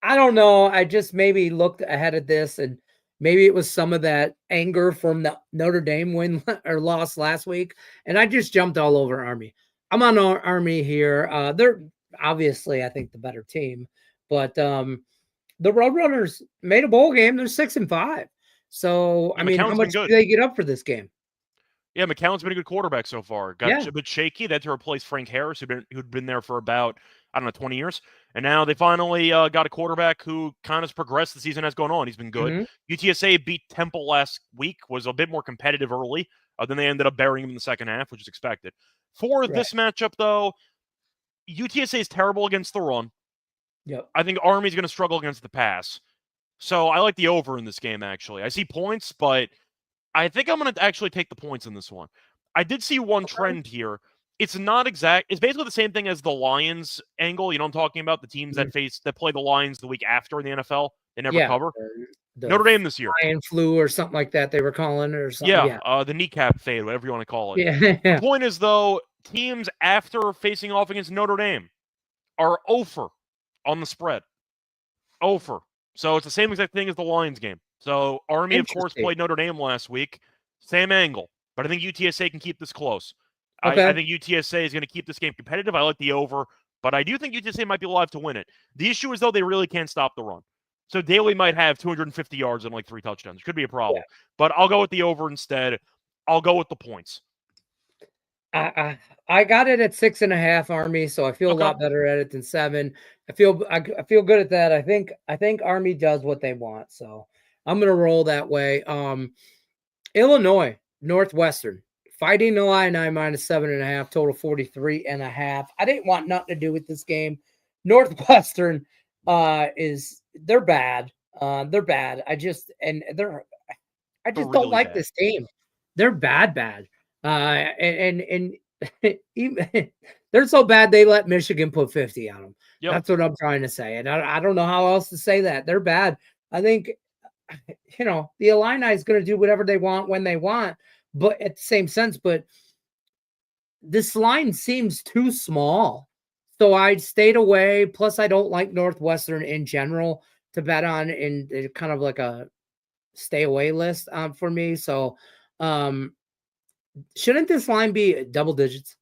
don't know. I just maybe looked ahead of this and maybe it was some of that anger from the Notre Dame win or loss last week. And I just jumped all over Army. I'm on Army here. They're obviously, I think, the better team, but the Roadrunners made a bowl game. They're 6-5. So, I mean, how much do they get up for this game? Yeah, McCown's been a good quarterback so far. Got a bit shaky. They had to replace Frank Harris, who'd been there for about, 20 years. And now they finally got a quarterback who kind of has progressed the season has gone on. He's been good. UTSA beat Temple last week, was a bit more competitive early. Then they ended up burying him in the second half, which is expected. For this matchup, though, UTSA is terrible against the run. Yep. I think Army's going to struggle against the pass. So I like the over in this game, actually. I see points, but I think I'm going to actually take the points in this one. I did see one trend here. It's not exact. It's basically the same thing as the Lions angle. You know what I'm talking about? The teams that play the Lions the week after in the NFL. They never cover. Notre Dame this year. Lion flu or something like that they were calling it or something. Yeah, the kneecap fade, whatever you want to call it. Yeah. The point is, though, teams after facing off against Notre Dame are 0-for on the spread. 0-for. So it's the same exact thing as the Lions game. So Army, of course, played Notre Dame last week. Same angle. But I think UTSA can keep this close. Okay. I think UTSA is going to keep this game competitive. I like the over. But I do think UTSA might be alive to win it. The issue is, though, they really can't stop the run. So Daly might have 250 yards and like 3 touchdowns. It could be a problem. But I'll go with the over instead. I'll go with the points. I got it at 6.5 Army, so I feel a Okay. lot better at it than 7. I feel good at that. I think Army does what they want, so I'm gonna roll that way. Illinois, Northwestern, Fighting Illini minus 7.5, total 43.5. I didn't want nothing to do with this game. Northwestern is they're bad. They're bad. I They're just don't really like bad. this team. They're bad, bad. And even they're so bad they let Michigan put 50 on them. Yep. That's what I'm trying to say. And I don't know how else to say that. They're bad. I think the Illini is going to do whatever they want when they want, but at the same sense, but this line seems too small. So I stayed away. Plus, I don't like Northwestern in general to bet on in kind of like a stay away list for me. So um, shouldn't this line be double digits?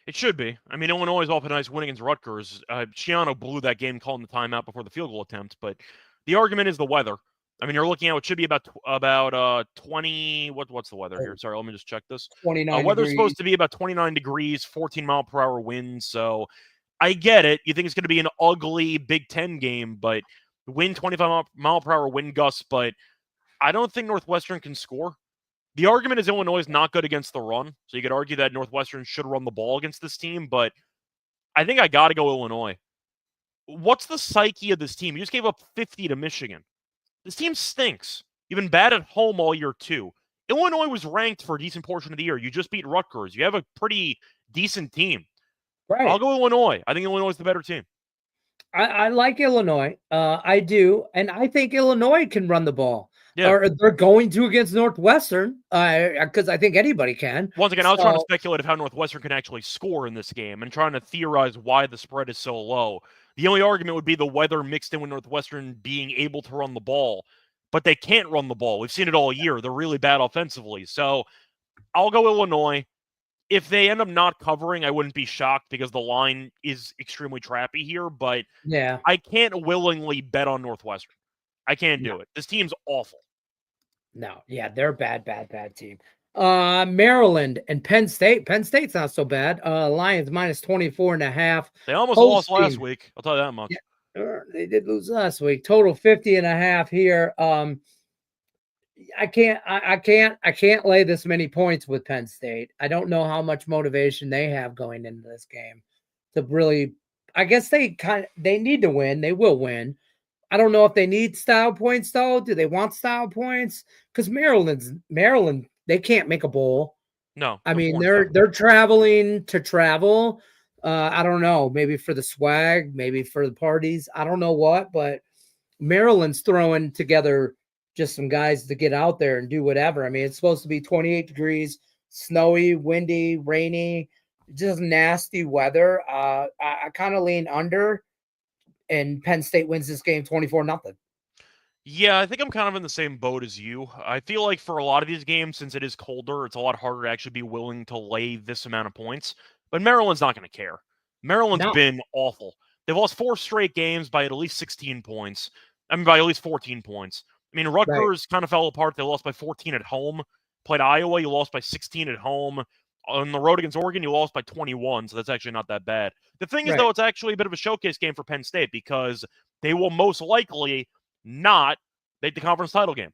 It should be. I mean, Illinois is off a nice win against Rutgers. Shiano blew that game calling the timeout before the field goal attempt, but the argument is the weather. I mean, you're looking at what should be about 20. What's the weather here? Sorry, let me just check this. 29 Weather's degrees. supposed to be about 29 degrees, 14-mile-per-hour winds. So I get it. You think it's going to be an ugly Big Ten game, but wind 25-mile-per-hour wind gusts. But I don't think Northwestern can score. The argument is Illinois is not good against the run, so you could argue that Northwestern should run the ball against this team, but I think I got to go Illinois. What's the psyche of this team? You just gave up 50 to Michigan. This team stinks. You've been bad at home all year, too. Illinois was ranked for a decent portion of the year. You just beat Rutgers. You have a pretty decent team. I'll Right. go Illinois. I think Illinois is the better team. I like Illinois. I do. And I think Illinois can run the ball. Yeah. Or they're going to against Northwestern because I think anybody can. Once again, I was trying to So, speculate of how Northwestern can actually score in this game and trying to theorize why the spread is so low. The only argument would be the weather mixed in with Northwestern being able to run the ball, but they can't run the ball. We've seen it all year. They're really bad offensively. So I'll go Illinois. If they end up not covering, I wouldn't be shocked because the line is extremely trappy here, but yeah. I can't willingly bet on Northwestern. I can't No. do it. This team's awful. No. Yeah, they're bad, bad, bad team. Maryland and Penn State. Penn State's not so bad. Lions minus 24.5. They almost lost last Hosting. week. I'll tell you that much. Yeah, they did lose last week. Total 50.5 here. I can't lay this many points with Penn State. I don't know how much motivation they have going into this game to really. I guess they need to win. They will win. I don't know if they need style points though. Do they want style points? Because Maryland, they can't make a bowl. No, I they're mean, 4-7. they're traveling to travel. I don't know, maybe for the swag, maybe for the parties. I don't know what, but Maryland's throwing together just some guys to get out there and do whatever. I mean, it's supposed to be 28 degrees, snowy, windy, rainy, just nasty weather. I kind of lean under, and Penn State wins this game 24-0. Yeah, I think I'm kind of in the same boat as you. I feel like for a lot of these games, since it is colder, it's a lot harder to actually be willing to lay this amount of points. But Maryland's not going to care. Maryland's No, been awful. They've lost 4 straight games by at least 16 points. I mean, by at least 14 points. I mean, right, Rutgers kind of fell apart. They lost by 14 at home. Played Iowa, you lost by 16 at home. On the road against Oregon, you lost by 21, so that's actually not that bad. The thing is, right. though, it's actually a bit of a showcase game for Penn State because they will most likely not make the conference title game.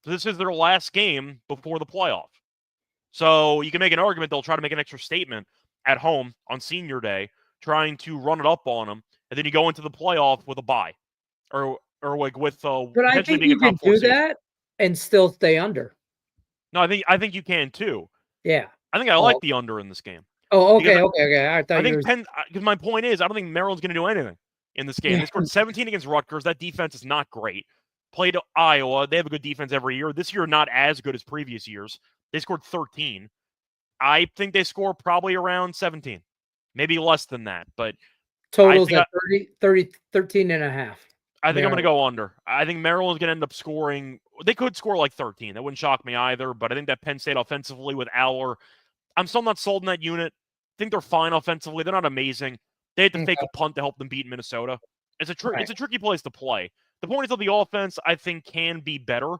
So this is their last game before the playoff. So you can make an argument they'll try to make an extra statement at home on senior day, trying to run it up on them, and then you go into the playoff with a bye, or like with But I potentially think being a you top can four do seed. that and still stay under. No, I think you can too. Yeah. I think I like Oh, the under in this game oh, because okay. I I thought you think were. Penn. Because my point is, I don't think Maryland's going to do anything in this game. Yeah. They scored 17 against Rutgers. That defense is not great. Played Iowa. They have a good defense every year. This year, not as good as previous years. They scored 13. I think they score probably around 17, maybe less than that. But I Totals think at 13.5. I think I'm going to Maryland. go under. I think Maryland's going to end up scoring. They could score like 13. That wouldn't shock me either. But I think that Penn State offensively with Aller, I'm still not sold in that unit. I think they're fine offensively. They're not amazing. They had to fake Okay. a punt to help them beat Minnesota. It's Right. a tricky place to play. The point is that the offense, I think, can be better.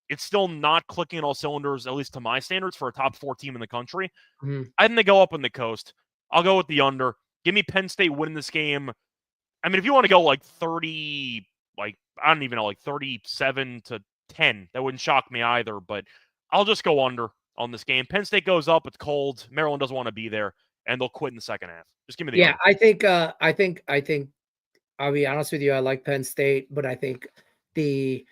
it's still not clicking on all cylinders, at least to my standards, for a top 4 team in the country. Mhm. I think they go up on the coast. I'll go with the under. Give me Penn State winning this game. I mean, if you want to go like 30, like, I don't even know, like 37-10, that wouldn't shock me either, but I'll just go under on this game. Penn State goes up, it's cold, Maryland doesn't want to be there, and they'll quit in the second half. Just give me the Yeah, under. I think I'll be honest with you, I like Penn State, but the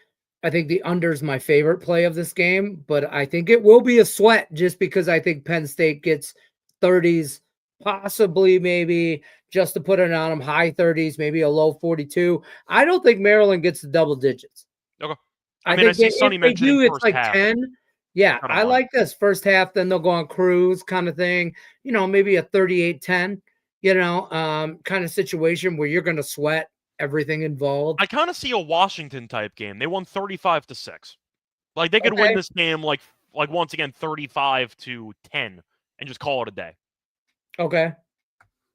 I think the under is my favorite play of this game, but I think it will be a sweat just because I think Penn State gets 30s, possibly maybe just to put it on them, high 30s, maybe a low 42. I don't think Maryland gets the double digits. Okay. I I think see if Sonny they mentioning do, it's first like half. 10. Yeah, I don't I mind. like this first half, then they'll go on cruise kind of thing, maybe a 38-10, kind of situation where you're going to sweat everything involved. I kind of see a Washington type game. They won 35-6. Like they could win Okay. this game like once again 35-10 and just call it a day. Okay.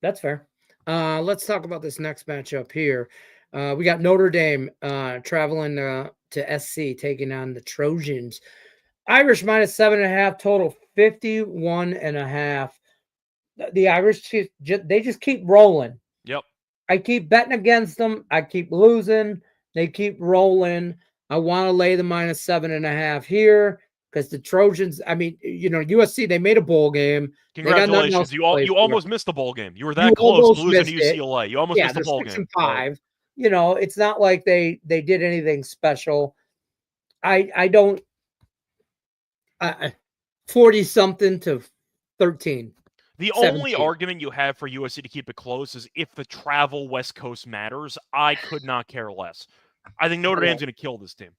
That's fair. Let's talk about this next matchup here. We got Notre Dame traveling to SC taking on the Trojans. Irish minus 7.5, total 51.5. The Irish, they just keep rolling. Yep. I keep betting against them. I keep losing. They keep rolling. I want to lay the minus 7.5 here because the Trojans, I mean, USC, they made a bowl game. They got nothing else Congratulations. to You play for. almost missed the bowl game. You were You that close to almost losing to missed it. UCLA. You almost Yeah, missed the they're bowl 6 game. and 5. It's not like they did anything special. I don't 40 something to 13. The 17. only argument you have for USC to keep it close is if the travel West Coast matters. I could not care less. I think Notre Dame's going to kill this team.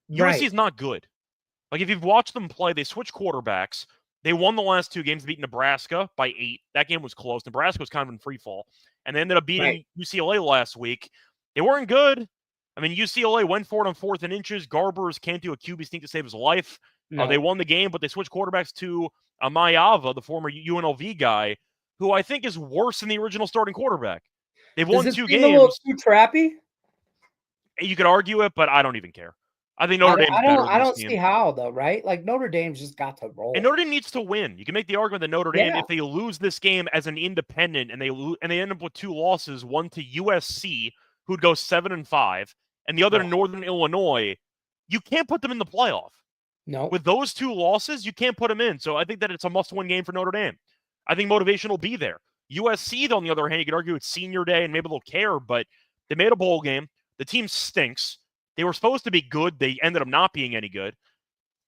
Right. USC is not good. Like, if you've watched them play, they switch quarterbacks. They won the last 2 games, beat Nebraska by 8. That game was close. Nebraska was kind of in free fall. And they ended up beating UCLA last week. They weren't good. I mean, UCLA went for it on 4th and inches. Garbers can't do a QB sneak to save his life. No. They won the game, but they switched quarterbacks to Mayava, the former UNLV guy, who I think is worse than the original starting quarterback. They've won 2 games. A little too trappy? You could argue it, but I don't even care. I think Notre Dame's better than I this don't team. see how, though, right? Like, Notre Dame's just got to roll. And Notre Dame needs to win. You can make the argument that Notre Dame, if they lose this game as an independent and they end up with 2 losses, one to USC, who'd go 7-5, and the other to Northern Illinois, you can't put them in the playoff. No. With those 2 losses, you can't put them in. So I think that it's a must-win game for Notre Dame. I think motivation will be there. USC, though, on the other hand, you could argue it's senior day and maybe they'll care, but they made a bowl game. The team stinks. They were supposed to be good. They ended up not being any good.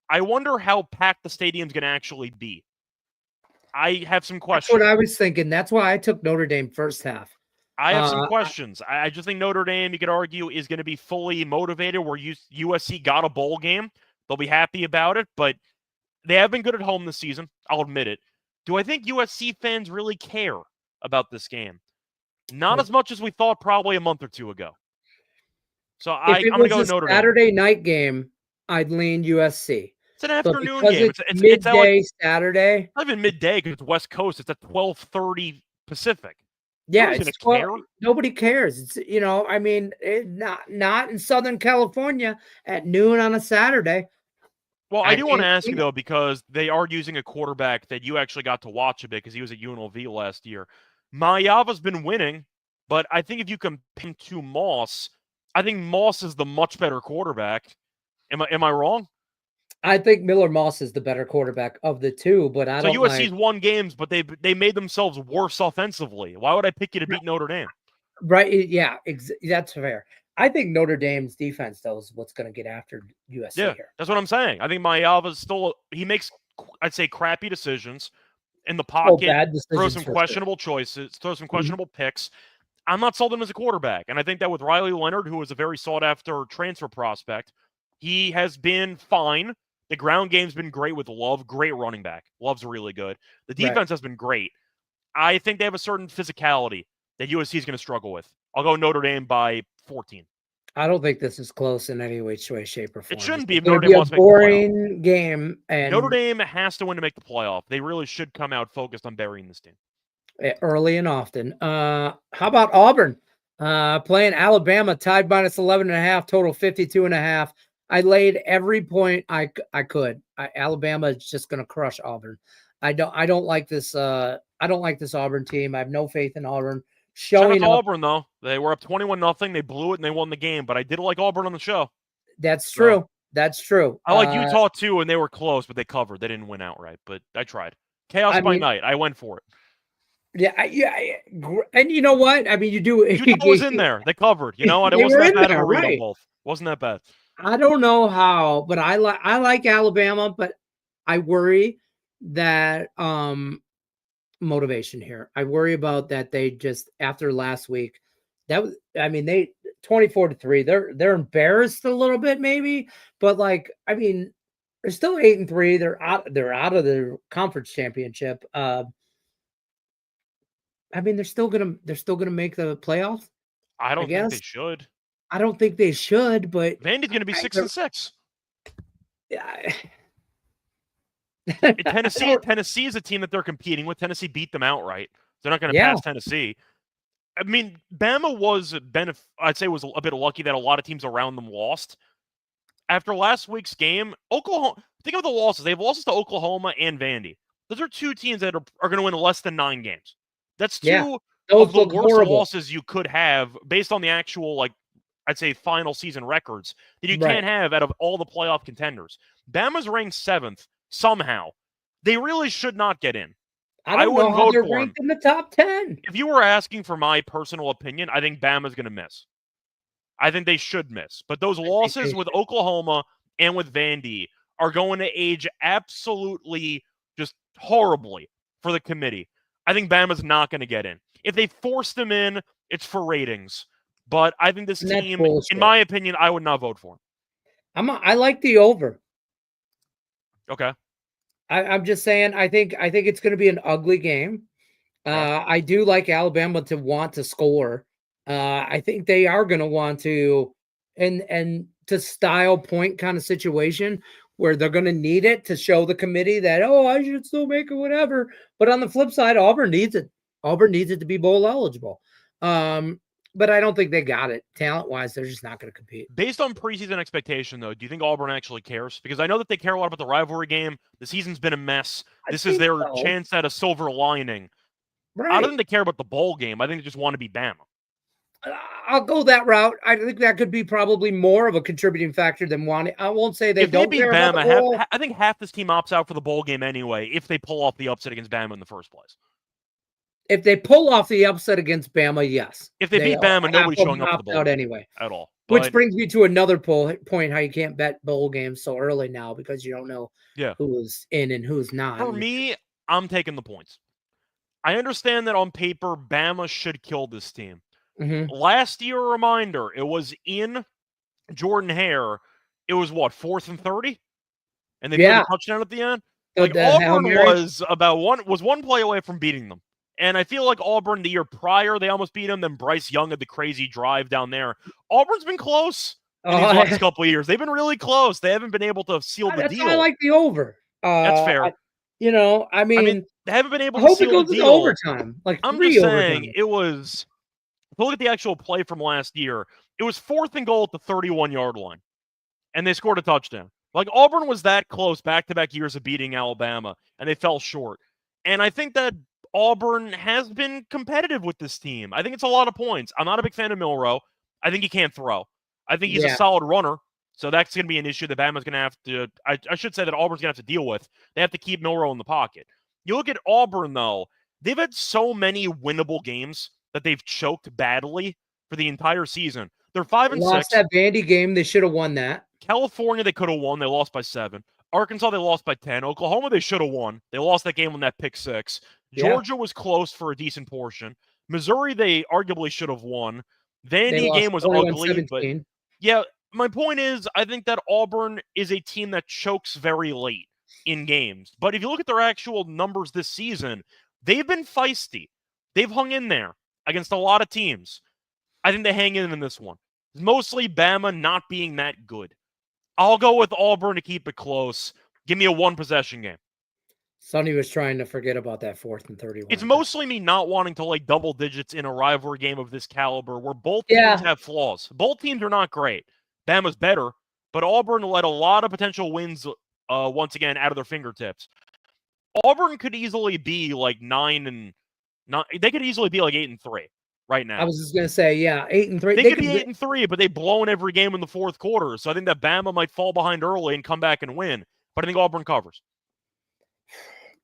I wonder how packed the stadium's going to actually be. I have some questions. That's what I was thinking. That's why I took Notre Dame first half. I have some questions. I just think Notre Dame, you could argue, is going to be fully motivated where USC got a bowl game. They'll be happy about it, but they have been good at home this season. I'll admit it. Do I think USC fans really care about this game? Not as much as we thought probably a month or 2 ago. So I'm going to go Notre Dame. Saturday night game, I'd lean USC. It's an afternoon game. It's midday Saturday. It's not even midday because it's West Coast. It's at 12:30 Pacific. Yeah, nobody cares. It's I mean, not in Southern California at noon on a Saturday. Well, I do want to ask you though, because they are using a quarterback that you actually got to watch a bit because he was at UNLV last year. Mayava's been winning, but I think if you compare him to Moss, I think Moss is the much better quarterback. Am I wrong? I think Miller Moss is the better quarterback of the 2, but I don't. So USC's won games, but they made themselves worse offensively. Why would I pick you to beat Notre Dame? Right? Yeah, that's fair. I think Notre Dame's defense though is what's going to get after USC here. That's what I'm saying. I think Mayava's he makes, I'd say, crappy decisions in the pocket, throw some questionable choices, throw some questionable picks. I'm not sold him as a quarterback. And I think that with Riley Leonard, who is a very sought-after transfer prospect, he has been fine. The ground game's been great with Love. Great running back. Love's really good. The defense has been great. I think they have a certain physicality that USC is going to struggle with. I'll go Notre Dame by 14. I don't think this is close in any way, shape, or form. It shouldn't be if Notre Dame wants to make the playoff. Boring game. And Notre Dame has to win to make the playoff. They really should come out focused on burying this team. Early and often. How about Auburn? Playing Alabama, tied minus 11.5, total 52.5. I laid every point I could. Alabama is just going to crush Auburn. I don't like this. I don't like this Auburn team. I have no faith in Auburn Shout out showing to up. Auburn, though. They were up 21-0. They blew it and they won the game. But I did like Auburn on the show. That's true. So, that's true. I like Utah too, and they were close, but they covered. They didn't win outright, but I tried. Chaos by night. I went for it. Yeah, and you know what? I mean, you do. Utah was in there. They covered. You know what? It wasn't that bad of a read on both. Wasn't that bad. I don't know how, but I like Alabama, but I worry that motivation here. I worry about that they just after last week. That was, I mean, they 24-3. They're embarrassed a little bit, maybe, but like, I mean, they're still 8-3. They're out of the conference championship. I mean, they're still gonna make the playoffs. I don't think they should. I don't think they should, but Vandy's going to be 6-6. Yeah. Tennessee is a team that they're competing with. Tennessee beat them outright. They're not going to pass Tennessee. I mean, Bama was I'd say was a bit lucky that a lot of teams around them lost. After last week's game, Oklahoma, think of the losses. They have losses to Oklahoma and Vandy. Those are two teams that are going to win less than 9 games. That's two of the worst losses you could have based on the actual, like, I'd say final season records that you can't have out of all the playoff contenders. Bama's ranked 7th somehow. They really should not get in. I wouldn't know how they're ranked in the top 10. If you were asking for my personal opinion, I think Bama's going to miss. I think they should miss. But those losses with Oklahoma and with Vandy are going to age absolutely just horribly for the committee. I think Bama's not going to get in. If they force them in, it's for ratings. But I think this team, in my opinion, I would not vote for them. I like the over. Okay. I'm just saying, I think it's going to be an ugly game. I do like Alabama to want to score. I think they are going to want to, and to style point kind of situation where they're going to need it to show the committee that, oh, I should still make it, whatever. But on the flip side, Auburn needs it. Auburn needs it to be bowl eligible. But I don't think they got it. Talent-wise, they're just not going to compete. Based on preseason expectation, though, do you think Auburn actually cares? Because I know that they care a lot about the rivalry game. The season's been a mess. This is their chance at a silver lining. Right. I don't think they care about the bowl game. I think they just want to be Bama. I'll go that route. I think that could be probably more of a contributing factor than wanting. I won't say they don't care about the bowl. I think half this team opts out for the bowl game anyway if they pull off the upset against Bama in the first place. If they pull off the upset against Bama, yes. If they beat Bama, nobody's showing up for the bowl out anyway at all. Which brings me to another point: how you can't bet bowl games so early now because you don't know who's in and who's not. For me, I'm taking the points. I understand that on paper, Bama should kill this team. Mm-hmm. Last year, a reminder: it was in Jordan-Hare. It was what, 4th and 30, and they put a touchdown at the end. Like Auburn was one play away from beating them. And I feel like Auburn, the year prior, they almost beat them. Then Bryce Young had the crazy drive down there. Auburn's been close in these last couple of years. They've been really close. They haven't been able to seal the deal. I like the over. That's fair. I mean, they haven't been able to seal the deal. Overtime. Like I'm just saying, it was. Look at the actual play from last year. It was 4th and goal at the 31-yard line, and they scored a touchdown. Like Auburn was that close back-to-back years of beating Alabama, and they fell short. And I think that Auburn has been competitive with this team. I think it's a lot of points. I'm not a big fan of Milroe. I think he can't throw. I think he's a solid runner. So that's going to be an issue that Bama's going to have to, I should say that Auburn's going to have to deal with. They have to keep Milroe in the pocket. You look at Auburn, though, they've had so many winnable games that they've choked badly for the entire season. They're 5-6. Lost that Vandy game. They should have won that. California, they could have won. They lost by 7. Arkansas, they lost by 10. Oklahoma, they should have won. They lost that game on that pick 6. Georgia was close for a decent portion. Missouri, they arguably should have won. Vandy game was ugly, but yeah, my point is, I think that Auburn is a team that chokes very late in games. But if you look at their actual numbers this season, they've been feisty. They've hung in there against a lot of teams. I think they hang in this one. Mostly Bama not being that good. I'll go with Auburn to keep it close. Give me a 1-possession game. Sonny was trying to forget about that 4th and 31. It's mostly me not wanting to lay double digits in a rivalry game of this caliber where both teams have flaws. Both teams are not great. Bama's better, but Auburn let a lot of potential wins once again out of their fingertips. Auburn could easily be like 9-9. They could easily be like 8-3 right now. I was just gonna say, yeah, 8-3. They could be 8-3, but they've blown every game in the fourth quarter. So I think that Bama might fall behind early and come back and win. But I think Auburn covers.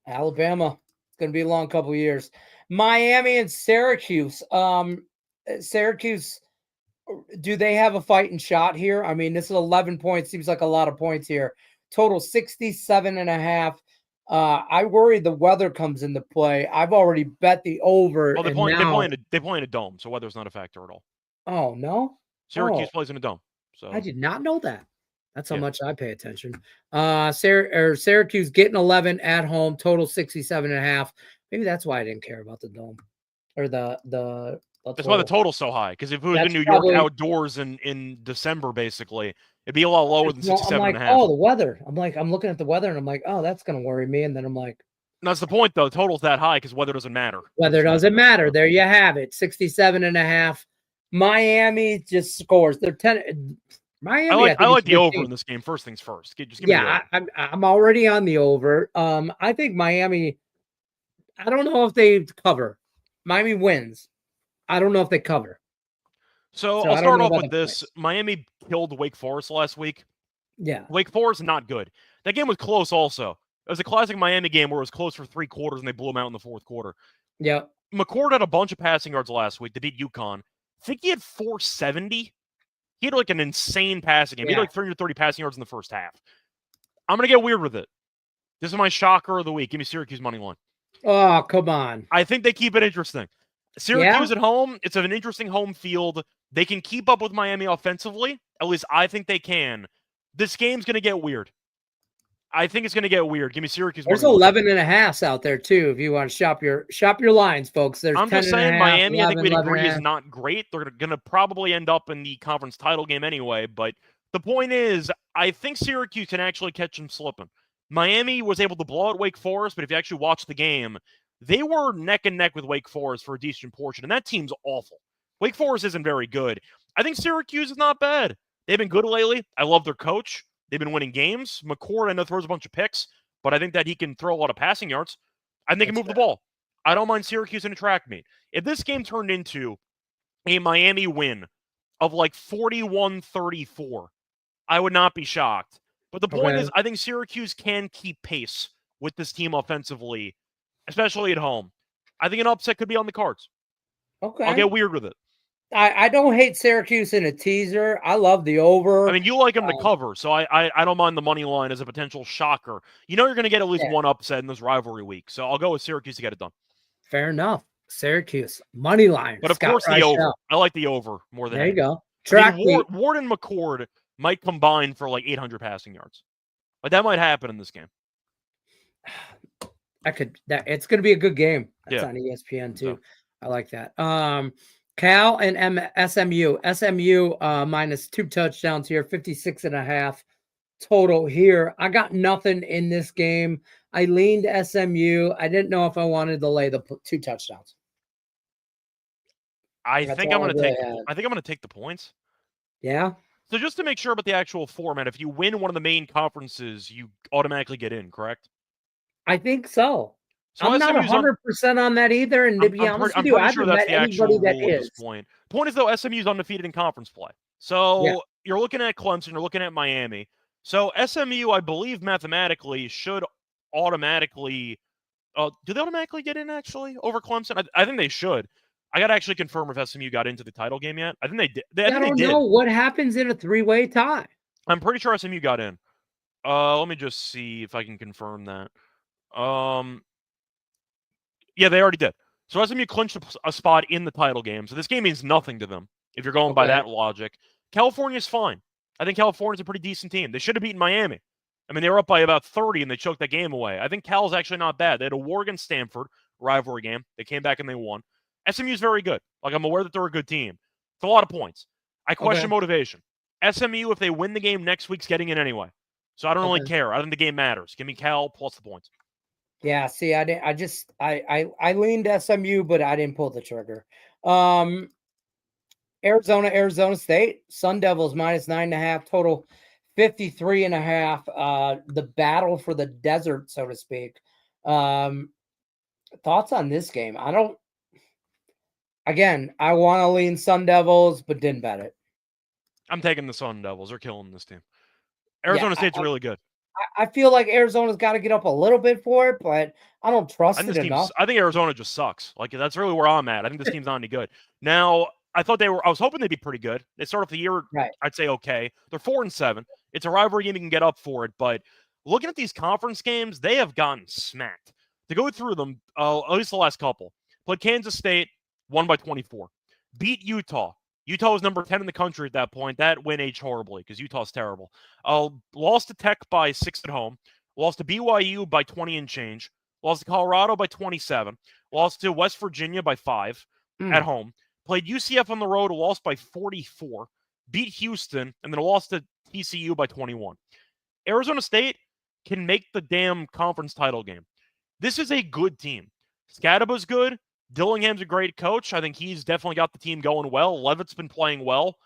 Alabama. It's gonna be a long couple of years. Miami and Syracuse. Syracuse, do they have a fighting shot here? I mean, this is 11 points. Seems like a lot of points here. Total 67.5. I worry the weather comes into play. I've already bet the over. Oh, they play in a dome, so weather's not a factor at all. Oh, no? Syracuse plays in a dome. So I did not know that. That's how much I pay attention. Syracuse getting 11 at home, total 67.5. Maybe that's why I didn't care about the dome or the that's why the total's so high. Because if it was in New York outdoors in December, basically, it'd be a lot lower than 67.5. Oh, the weather. I'm looking at the weather and I'm like, oh, that's gonna worry me. And then I'm like, that's the point though. The total's that high because weather doesn't matter. Weather doesn't matter. There you have it. 67.5. Miami just scores. They're 10. Miami. I like the over in this game. First things first. Just give me the over. I'm already on the over. I think Miami. I don't know if they cover. Miami wins. I don't know if they cover. So I'll start off with this. Miami killed Wake Forest last week. Yeah. Wake Forest, not good. That game was close also. It was a classic Miami game where it was close for 3 quarters and they blew them out in the fourth quarter. Yeah. McCord had a bunch of passing yards last week to beat UConn. I think he had 470. He had like an insane passing game. He had like 330 passing yards in the first half. I'm going to get weird with it. This is my shocker of the week. Give me Syracuse money line. Oh, come on. I think they keep it interesting. Syracuse at home, it's an interesting home field. They can keep up with Miami offensively. At least I think they can. This game's going to get weird. I think it's going to get weird. Give me Syracuse. There's 11.5 out there too. If you want to shop your lines, folks. There's I'm just saying Miami. 11, I think we'd agree is not great. They're going to probably end up in the conference title game anyway. But the point is, I think Syracuse can actually catch them slipping. Miami was able to blow out Wake Forest, but if you actually watch the game, they were neck and neck with Wake Forest for a decent portion, and that team's awful. Wake Forest isn't very good. I think Syracuse is not bad. They've been good lately. I love their coach. They've been winning games. McCord, I know, throws a bunch of picks, but I think that he can throw a lot of passing yards. I think he can move the ball. I don't mind Syracuse in a track meet. If this game turned into a Miami win of like 41-34, I would not be shocked. But the point is, I think Syracuse can keep pace with this team offensively, especially at home. I think an upset could be on the cards. Okay. I'll get weird with it. I don't hate Syracuse in a teaser. I love the over. I mean, you like them to cover, so I don't mind the money line as a potential shocker. You know you're going to get at least one upset in this rivalry week, so I'll go with Syracuse to get it done. Fair enough. Syracuse, money line. But of course the over. I like the over more than anything. There you go. Track Ward and McCord might combine for like 800 passing yards. Like that might happen in this game. It's going to be a good game. That's on ESPN too. I like that. Cal and SMU. SMU minus 2 touchdowns here, 56.5 total here. I got nothing in this game. I leaned SMU. I didn't know if I wanted to lay the 2 touchdowns. I think I'm going to take the points. Yeah. So just to make sure about the actual format, if you win one of the main conferences, you automatically get in, correct? I think so. So I'm not 100% on that either. And to be honest with you, I haven't met anybody that is. Point is, though, SMU is undefeated in conference play. So you're looking at Clemson, you're looking at Miami. So SMU, I believe, mathematically should automatically do they automatically get in, actually, over Clemson? I think they should. I got to actually confirm if SMU got into the title game yet. I think they did. I don't know what happens in a 3-way tie. I'm pretty sure SMU got in. Let me just see if I can confirm that. Yeah, they already did. So SMU clinched a spot in the title game. So this game means nothing to them if you're going by that logic. California's fine. I think California's a pretty decent team. They should have beaten Miami. I mean, they were up by about 30 and they choked that game away. I think Cal's actually not bad. They had a war against Stanford rivalry game. They came back and they won. SMU's very good. Like, I'm aware that they're a good team. It's a lot of points. I question motivation. SMU, if they win the game next week's getting in anyway. So I don't really care. I think the game matters. Give me Cal plus the points. Yeah, see, I leaned SMU, but I didn't pull the trigger. Arizona State, Sun Devils minus 9.5, total 53.5. The battle for the desert, so to speak. Thoughts on this game? I want to lean Sun Devils, but didn't bet it. I'm taking the Sun Devils. They're killing this team. Yeah, Arizona State's really good. I feel like Arizona's got to get up a little bit for it, but I don't trust it enough. I think Arizona just sucks. Like, that's really where I'm at. I think this team's not any good. Now, I was hoping they'd be pretty good. They start off the year, Right. I'd say okay. They're 4-7. It's a rivalry game. You can get up for it. But looking at these conference games, they have gotten smacked. To go through them, at least the last couple. Played Kansas State, won by 24. Beat Utah. Utah was number 10 in the country at that point. That win aged horribly because Utah's terrible. Lost to Tech by 6 at home. Lost to BYU by 20 and change. Lost to Colorado by 27. Lost to West Virginia by 5 at home. Played UCF on the road, lost by 44. Beat Houston, and then lost to TCU by 21. Arizona State can make the damn conference title game. This is a good team. Scadaba's good. Dillingham's a great coach. I think he's definitely got the team going well. Levitt's been playing well.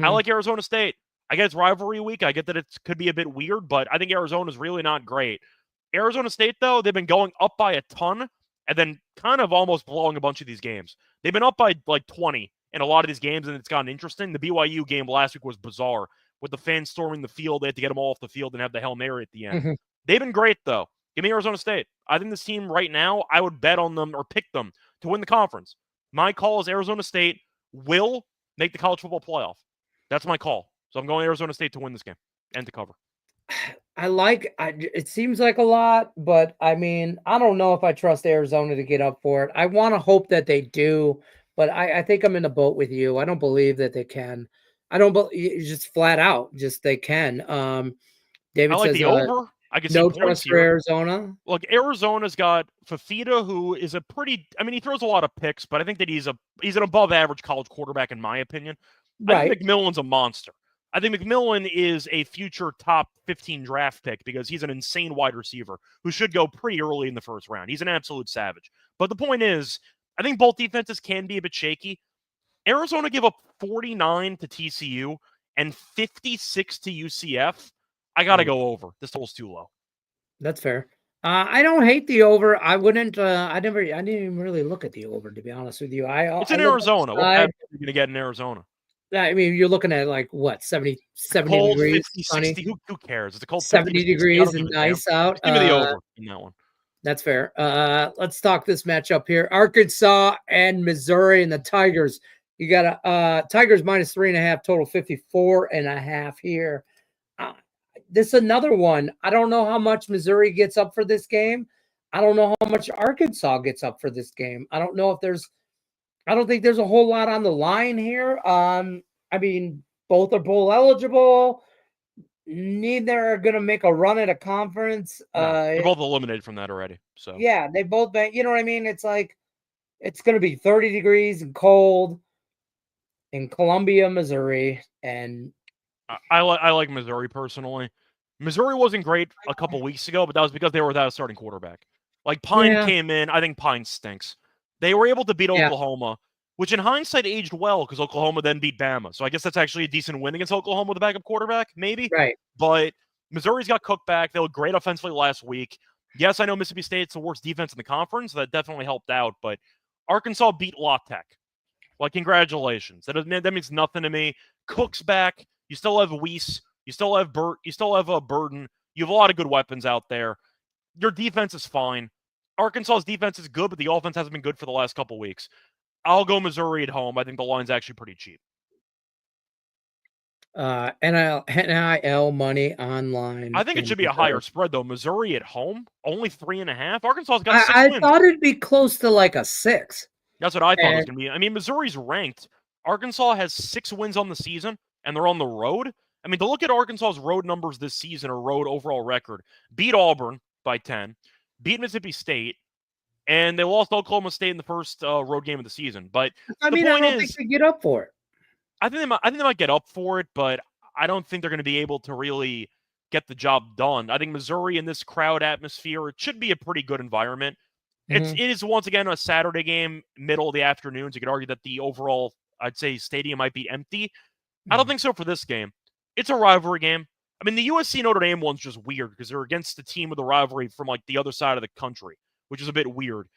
I like Arizona State. I get it's rivalry week. I get that it could be a bit weird, but I think Arizona's really not great. Arizona State, though, they've been going up by a ton and then kind of almost blowing a bunch of these games. They've been up by like 20 in a lot of these games, and it's gotten interesting. The BYU game last week was bizarre with the fans storming the field. They had to get them all off the field and have the Hail Mary at the end. They've been great, though. Give me Arizona State. I think this team right now, I would bet on them or pick them to win the conference. My call is Arizona State will make the college football playoff. That's my call. So I'm going Arizona State to win this game and to cover. It seems like a lot, but I mean, I don't know if I trust Arizona to get up for it. I want to hope that they do, but I think I'm in the boat with you. I don't believe that they can. I don't believe just flat out, just they can. David I like says the over. I can no see points trust for here. Arizona. Look, Arizona's got Fafita, who is he throws a lot of picks, but I think that he's an above average college quarterback in my opinion. Right. I think McMillan's a monster. I think McMillan is a future top 15 draft pick because he's an insane wide receiver who should go pretty early in the first round. He's an absolute savage. But the point is, I think both defenses can be a bit shaky. Arizona give up 49 to TCU and 56 to UCF. I got to go over. This total's too low. That's fair. I don't hate the over. I wouldn't. I didn't even really look at the over, to be honest with you. It's in Arizona. What are you going to get in Arizona? I mean, you're looking at like what 70 cold, degrees, 50, 60. Who cares? It's a cold 70 degrees and nice out. Give me the over in that one. That's fair. Let's talk this matchup here: Arkansas and Missouri and the Tigers. You got Tigers minus 3.5, total 54.5 here. This is another one. I don't know how much Missouri gets up for this game. I don't know how much Arkansas gets up for this game. I don't think there's a whole lot on the line here. I mean, both are bowl eligible. Neither are going to make a run at a conference. No, they're both eliminated from that already. So yeah, they both been. You know what I mean? It's like it's going to be 30 degrees and cold in Columbia, Missouri, and I like Missouri personally. Missouri wasn't great a couple weeks ago, but that was because they were without a starting quarterback. Like Pine came in. I think Pine stinks. They were able to beat Oklahoma, which in hindsight aged well because Oklahoma then beat Bama. So I guess that's actually a decent win against Oklahoma with a backup quarterback, maybe. Right. But Missouri's got Cook back. They were great offensively last week. Yes, I know Mississippi State's the worst defense in the conference. So that definitely helped out. But Arkansas beat La Tech. Like, congratulations. That means nothing to me. Cook's back. You still have Weiss. You still have Burt. You still have Burden. You have a lot of good weapons out there. Your defense is fine. Arkansas's defense is good, but the offense hasn't been good for the last couple weeks. I'll go Missouri at home. I think the line's actually pretty cheap. NIL money online. I think it should be a higher spread, though. Missouri at home, only 3.5. Arkansas's got 6 wins. I thought it'd be close to like a 6. That's what I thought it was going to be. I mean, Missouri's ranked. Arkansas has 6 wins on the season, and they're on the road. I mean, to look at Arkansas's road numbers this season or road overall record, beat Auburn by 10, beat Mississippi State, and they lost Oklahoma State in the first road game of the season. But I don't think they get up for it. I think they might get up for it, but I don't think they're going to be able to really get the job done. I think Missouri in this crowd atmosphere, it should be a pretty good environment. It is once again a Saturday game, middle of the afternoon. So you could argue that the overall, I'd say, stadium might be empty. I don't think so for this game. It's a rivalry game. I mean, the USC Notre Dame one's just weird because they're against the team with a rivalry from like the other side of the country, which is a bit weird.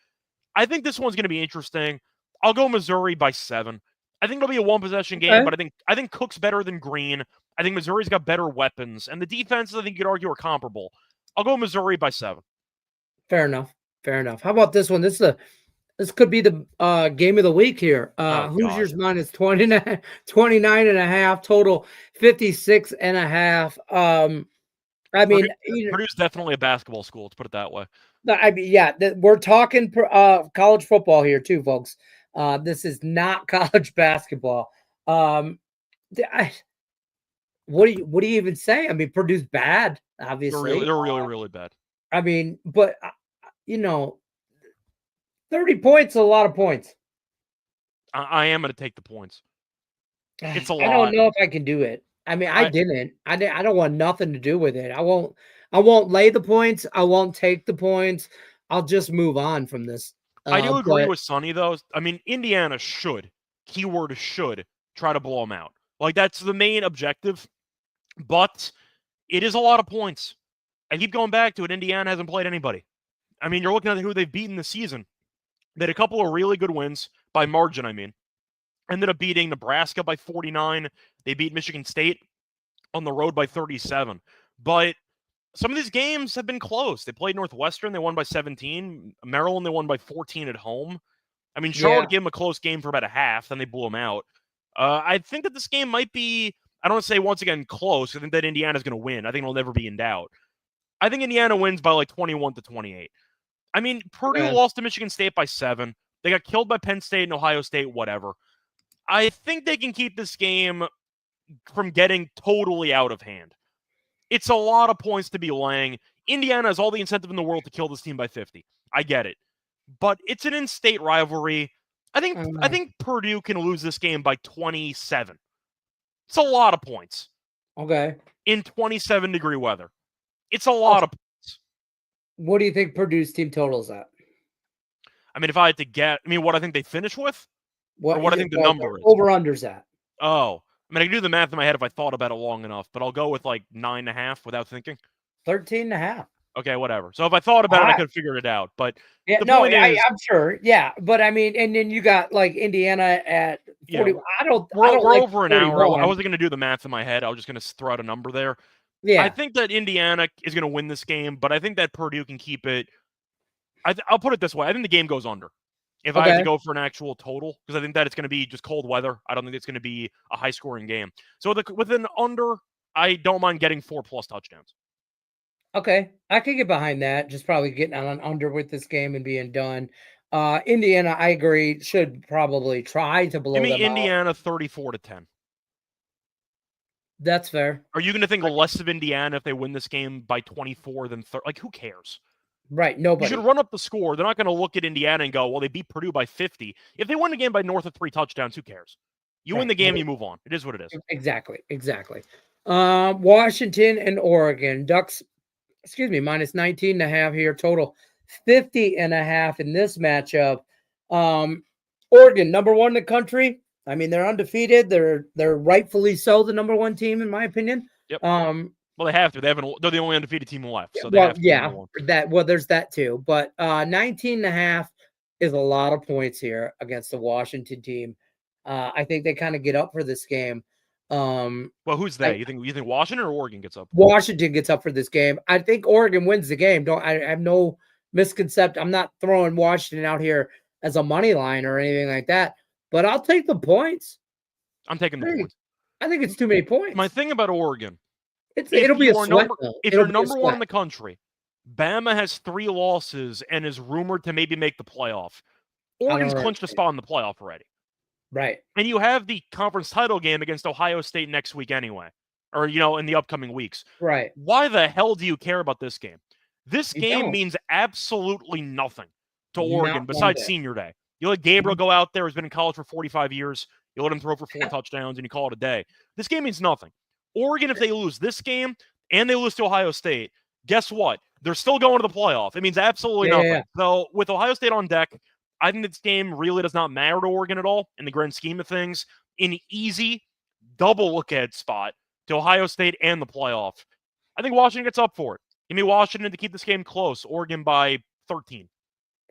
I think this one's going to be interesting. I'll go Missouri by 7. I think it'll be a one-possession game, but I think Cook's better than Green. I think Missouri's got better weapons, and the defenses I think you could argue are comparable. I'll go Missouri by 7. Fair enough. Fair enough. How about this one? This could be the game of the week here. Hoosiers minus 29 and a half, total 56.5. I mean, Purdue's definitely a basketball school. Let's put it that way. I mean, yeah, we're talking college football here too, folks. This is not college basketball. What do you even say? I mean, Purdue's bad, obviously. They're really bad. I mean, but 30 points is a lot of points. I am going to take the points. It's a lot. I don't know if I can do it. I mean, I didn't. I don't want nothing to do with it. I won't lay the points. I won't take the points. I'll just move on from this. I do agree with Sonny, though. I mean, Indiana should, keyword should, try to blow them out. Like, that's the main objective. But it is a lot of points. I keep going back to it. Indiana hasn't played anybody. I mean, you're looking at who they've beaten this season. They had a couple of really good wins, by margin, I mean. Ended up beating Nebraska by 49. They beat Michigan State on the road by 37. But some of these games have been close. They played Northwestern. They won by 17. Maryland, they won by 14 at home. I mean, Charlotte gave them a close game for about a half. Then they blew them out. I think that this game might be, I don't want to say once again close. I think that Indiana's going to win. I think it'll never be in doubt. I think Indiana wins by like 21-28. I mean, Purdue lost to Michigan State by 7. They got killed by Penn State and Ohio State, whatever. I think they can keep this game from getting totally out of hand. It's a lot of points to be laying. Indiana has all the incentive in the world to kill this team by 50. I get it. But it's an in-state rivalry. I think Purdue can lose this game by 27. It's a lot of points. Okay. In 27-degree weather. It's a lot of points. What do you think Purdue's team total is at? I mean, if I had to get, what I think they finish with? Or what I think the number is. Over-under's at. Oh. I mean, I can do the math in my head if I thought about it long enough, but I'll go with like 9.5 without thinking. 13.5. Okay, whatever. So if I thought about it, I could have figured it out. But yeah, I'm sure. Yeah, but I mean, and then you got like Indiana at 40. Yeah, we're over an hour. I wasn't going to do the math in my head. I was just going to throw out a number there. Yeah, I think that Indiana is going to win this game, but I think that Purdue can keep it. I'll put it this way: I think the game goes under. If I had to go for an actual total, because I think that it's going to be just cold weather. I don't think it's going to be a high-scoring game. So with an under, I don't mind getting 4+ touchdowns. Okay, I could get behind that. Just probably getting on an under with this game and being done. Indiana, I agree, should probably try to blow them out. Give me Indiana 34-10. That's fair. Are you going to think less of Indiana if they win this game by 24 than 30? Like, who cares? Right, nobody. You should run up the score. They're not going to look at Indiana and go, well, they beat Purdue by 50. If they win the game by north of 3 touchdowns, who cares? You win the game, you move on. It is what it is. Exactly. Washington and Oregon. Ducks, minus 19.5 here. Total 50.5 in this matchup. Oregon, number 1 in the country. I mean, they're undefeated. They're rightfully so the number 1 team, in my opinion. Yep. Well, they have to. They're the only undefeated team left. So they have to there's that too. But 19.5 is a lot of points here against the Washington team. I think they kind of get up for this game. Well, who's they? You think Washington or Oregon gets up? Washington gets up for this game. I think Oregon wins the game. I have no misconception. I'm not throwing Washington out here as a money line or anything like that. But I'll take the points. I'm taking the points. I think it's too many points. My thing about Oregon. It'll be a sweat. If you're number 1 in the country, Bama has 3 losses and is rumored to maybe make the playoff. Oregon's clinched a spot in the playoff already. Right. And you have the conference title game against Ohio State next week anyway. Or, in the upcoming weeks. Right. Why the hell do you care about this game? This game means absolutely nothing to Oregon besides senior day. You let Gabriel go out there, who's been in college for 45 years. You let him throw for 4 touchdowns and you call it a day. This game means nothing. Oregon, if they lose this game and they lose to Ohio State, guess what? They're still going to the playoff. It means absolutely nothing. Yeah. So with Ohio State on deck, I think this game really does not matter to Oregon at all in the grand scheme of things. An easy double look-ahead spot to Ohio State and the playoff. I think Washington gets up for it. Give me Washington to keep this game close. Oregon by 13.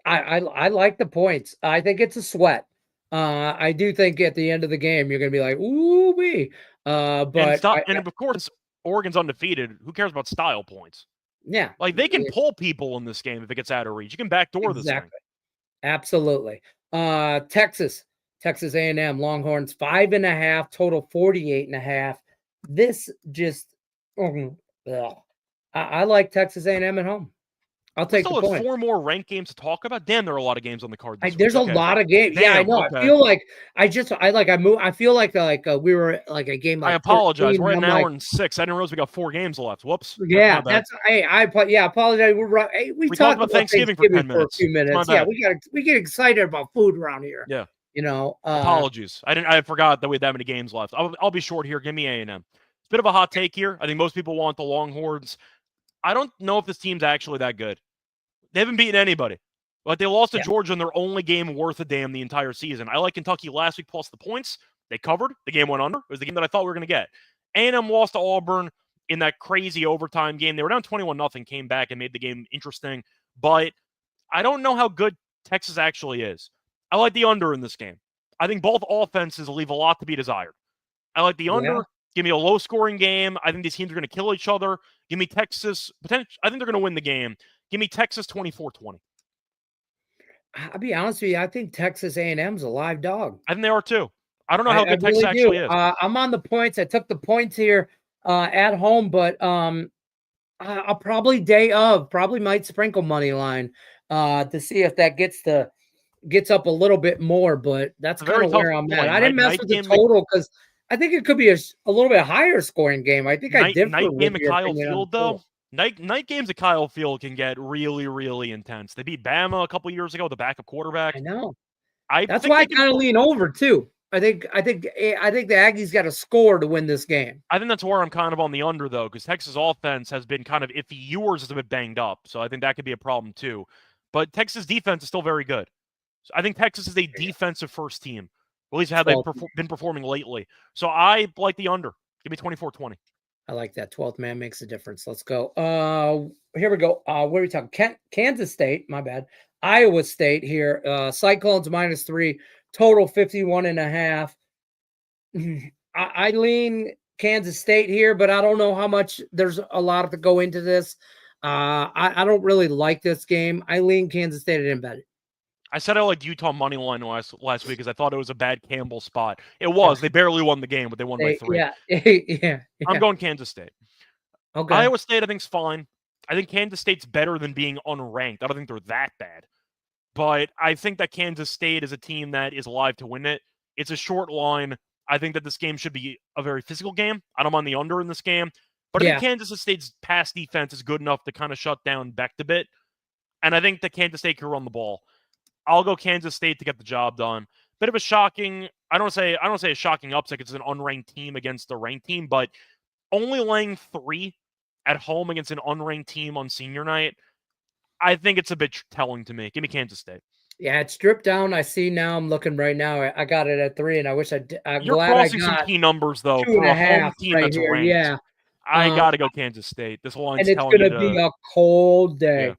I like the points. I think it's a sweat. I do think at the end of the game you're going to be like, ooh wee. But and of course, Oregon's undefeated. Who cares about style points? Yeah, like they can pull people in this game if it gets out of reach. You can backdoor this thing. Absolutely. Texas A&M Longhorns 5.5, total 48.5. This just, I like Texas A&M at home. I'll take the point. 4 more ranked games to talk about. Damn, there are a lot of games on the card. There's a lot of games. Damn, yeah, I know. Okay. I feel like I feel like we were like a game. Like I apologize. 13, we're at an hour and 6. I didn't realize we got 4 games left. Whoops. Yeah, I apologize. We talked about Thanksgiving for 10 minutes. For a few minutes. Yeah, we get excited about food around here. Yeah. Apologies. I forgot that we had that many games left. I'll be short here. Give me A&M. It's a bit of a hot take here. I think most people want the Longhorns. I don't know if this team's actually that good. They haven't beaten anybody. But they lost to Georgia in their only game worth a damn the entire season. I like Kentucky last week plus the points. They covered. The game went under. It was the game that I thought we were going to get. A&M lost to Auburn in that crazy overtime game. They were down 21-0, came back and made the game interesting. But I don't know how good Texas actually is. I like the under in this game. I think both offenses leave a lot to be desired. I like the under. Give me a low-scoring game. I think these teams are going to kill each other. Give me Texas. I think they're going to win the game. Give me Texas 24-20. I'll be honest with you. I think Texas A&M's a live dog. I think they are too. I don't know how good Texas actually is. I'm on the points. I took the points here at home, but I'll probably might sprinkle money line to see if that gets up a little bit more. But that's kind of where I'm at. I didn't mess with the total because I think it could be a little bit higher scoring game. I think I differ night game at Kyle Field though. Night games at Kyle Field can get really, really intense. They beat Bama a couple years ago, the backup quarterback. I know. That's why I kind of lean over too. I think the Aggies got to score to win this game. I think that's where I'm kind of on the under though, because Texas offense has been kind of iffy. Yours is a bit banged up, so I think that could be a problem too. But Texas defense is still very good. So I think Texas is a defensive first team. At least how they've been performing lately. So I like the under. Give me 24-20. I like that. 12th man makes a difference. Let's go. Here we go. What are we talking? Kansas State. My bad. Iowa State here. Cyclones -3. Total 51.5. I lean Kansas State here, but I don't know how much. There's a lot to go into this. I don't really like this game. I lean Kansas State at embedded. I said I liked Utah money line last week because I thought it was a bad Campbell spot. It was. They barely won the game, but they won by 3. Yeah. I'm going Kansas State. Okay. Iowa State, I think, is fine. I think Kansas State's better than being unranked. I don't think they're that bad. But I think that Kansas State is a team that is alive to win it. It's a short line. I think that this game should be a very physical game. I don't mind the under in this game. But I think Kansas State's pass defense is good enough to kind of shut down Beck a bit. And I think that Kansas State can run the ball. I'll go Kansas State to get the job done. Bit of a shocking, I don't say a shocking upset. It's an unranked team against a ranked team, but only laying 3 at home against an unranked team on senior night, I think it's a bit telling to me. Give me Kansas State. Yeah, it's stripped down. I see now. I'm looking right now. I got it at 3, and I wish I'm You're glad crossing I got some key numbers though for a home team right that's here. ranked. Yeah, I gotta go Kansas State. This line's and it's going to be a cold day. Yeah.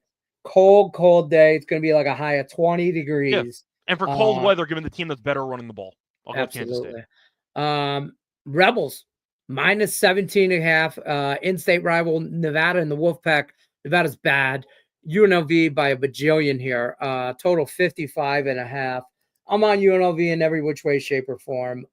Cold day. It's going to be like a high of 20 degrees. Yeah. And for cold weather, given the team that's better running the ball, I'll go Kansas State. Rebels -17.5. In-state rival Nevada and the Wolfpack. Nevada's bad. UNLV by a bajillion here. Total 55.5. I'm on UNLV in every which way, shape, or form.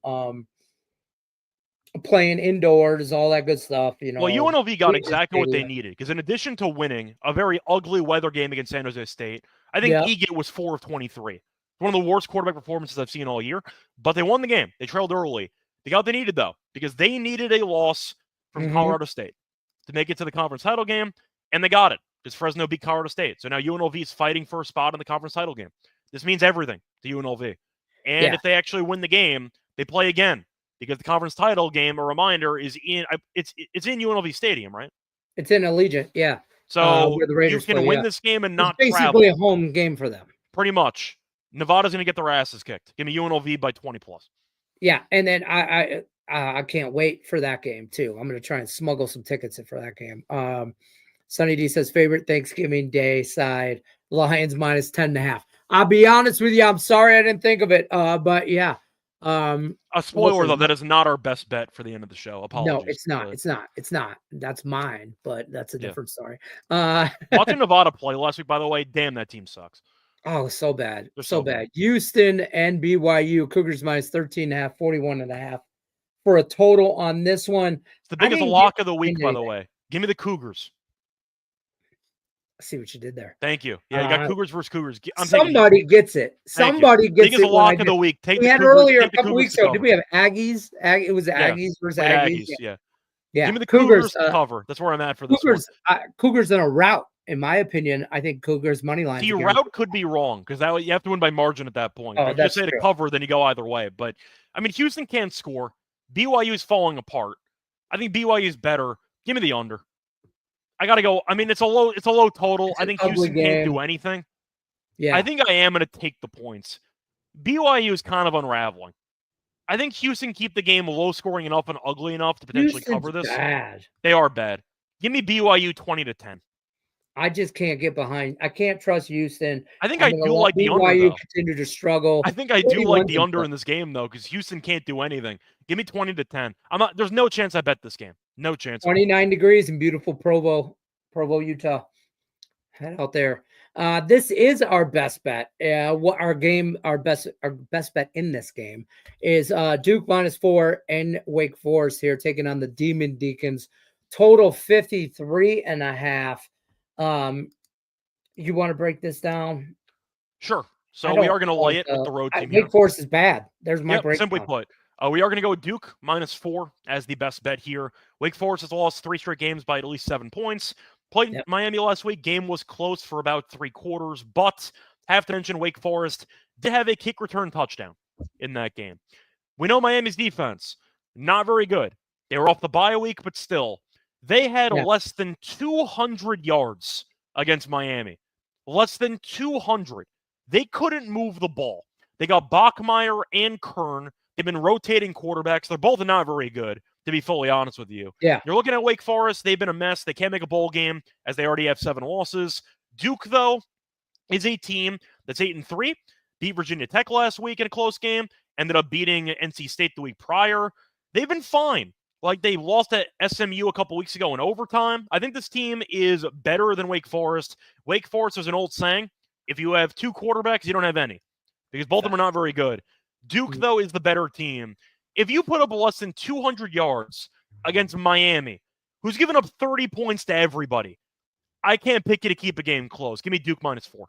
Playing indoors, all that good stuff. Well, UNLV got exactly what they needed because in addition to winning a very ugly weather game against San Jose State, I think Egan was 4 of 23. One of the worst quarterback performances I've seen all year, but they won the game. They trailed early. They got what they needed, though, because they needed a loss from Colorado State to make it to the conference title game, and they got it because Fresno beat Colorado State. So now UNLV is fighting for a spot in the conference title game. This means everything to UNLV. And if they actually win the game, they play again because the conference title game, a reminder, is in it's in UNLV Stadium, right? It's in Allegiant, yeah. So you can win this game and not basically travel. A home game for them. Pretty much. Nevada's going to get their asses kicked. Give me UNLV by 20+. Yeah, and then I can't wait for that game too. I'm going to try and smuggle some tickets in for that game. Sunny D says favorite Thanksgiving Day side, Lions minus 10.5. I'll be honest with you. I'm sorry I didn't think of it. But yeah. A spoiler, though, that is not our best bet for the end of the show. Apologies. No, it's not. But... It's not. That's mine, but that's a different story. Watching Nevada play last week, by the way, damn, that team sucks. Oh, so bad. They're So so bad. bad. Houston and BYU, Cougars minus 13.5, 41.5 for a total on this one. It's the biggest lock of the week, by the way. Give me the Cougars. I see what you did there. Thank you. Yeah, you got Cougars versus Cougars. Somebody gets it. Somebody gets it. Biggest lock of the week. Take we the had Cougars, earlier take a couple weeks ago. Did we have Aggies? It was Aggies versus Aggies. Yeah. Yeah. Give me the Cougars to cover. That's where I'm at for this Cougars, one. Cougars in a rout, in my opinion. I think Cougars money line. The route could be wrong because you have to win by margin at that point. Oh, if you just say to cover, then you go either way. But I mean, Houston can't score. BYU is falling apart. I think BYU is better. Give me the under. I gotta go. I mean, it's a low total. I think Houston can't do anything. Yeah. I think I am gonna take the points. BYU is kind of unraveling. I think Houston keep the game low scoring enough and ugly enough to potentially cover this. Bad. They are bad. Give me BYU 20-10. I just can't get behind. I can't trust Houston. I think I do like the under, though. Continue to struggle. I think I do like the under in this game, though, because Houston can't do anything. Give me 20-10. There's no chance I bet this game. No chance. 29 degrees in beautiful Provo, Utah. Head out there. This is our best bet. Our best bet in this game is Duke -4 and Wake Forest here taking on the Demon Deacons. Total 53.5. You want to break this down? Sure. So we are going to lay it with the road team. Wake Forest is bad. There's my breakdown. Simply put. We are going to go with Duke -4 as the best bet here. Wake Forest has lost 3 straight games by at least 7 points. Played Miami last week. Game was close for about 3 quarters, but have to mention Wake Forest did have a kick return touchdown in that game. We know Miami's defense, not very good. They were off the bye week, but still, they had less than 200 yards against Miami. Less than 200. They couldn't move the ball. They got Bachmeier and Kern. They've been rotating quarterbacks. They're both not very good, to be fully honest with you. Yeah. You're looking at Wake Forest. They've been a mess. They can't make a bowl game as they already have 7 losses. Duke, though, is a team that's 8-3. Beat Virginia Tech last week in a close game. Ended up beating NC State the week prior. They've been fine. Like, they lost at SMU a couple weeks ago in overtime. I think this team is better than Wake Forest. Wake Forest is an old saying. If you have 2 quarterbacks, you don't have any. Because both of them are not very good. Duke, though, is the better team. If you put up less than 200 yards against Miami, who's given up 30 points to everybody, I can't pick you to keep a game close. Give me Duke -4.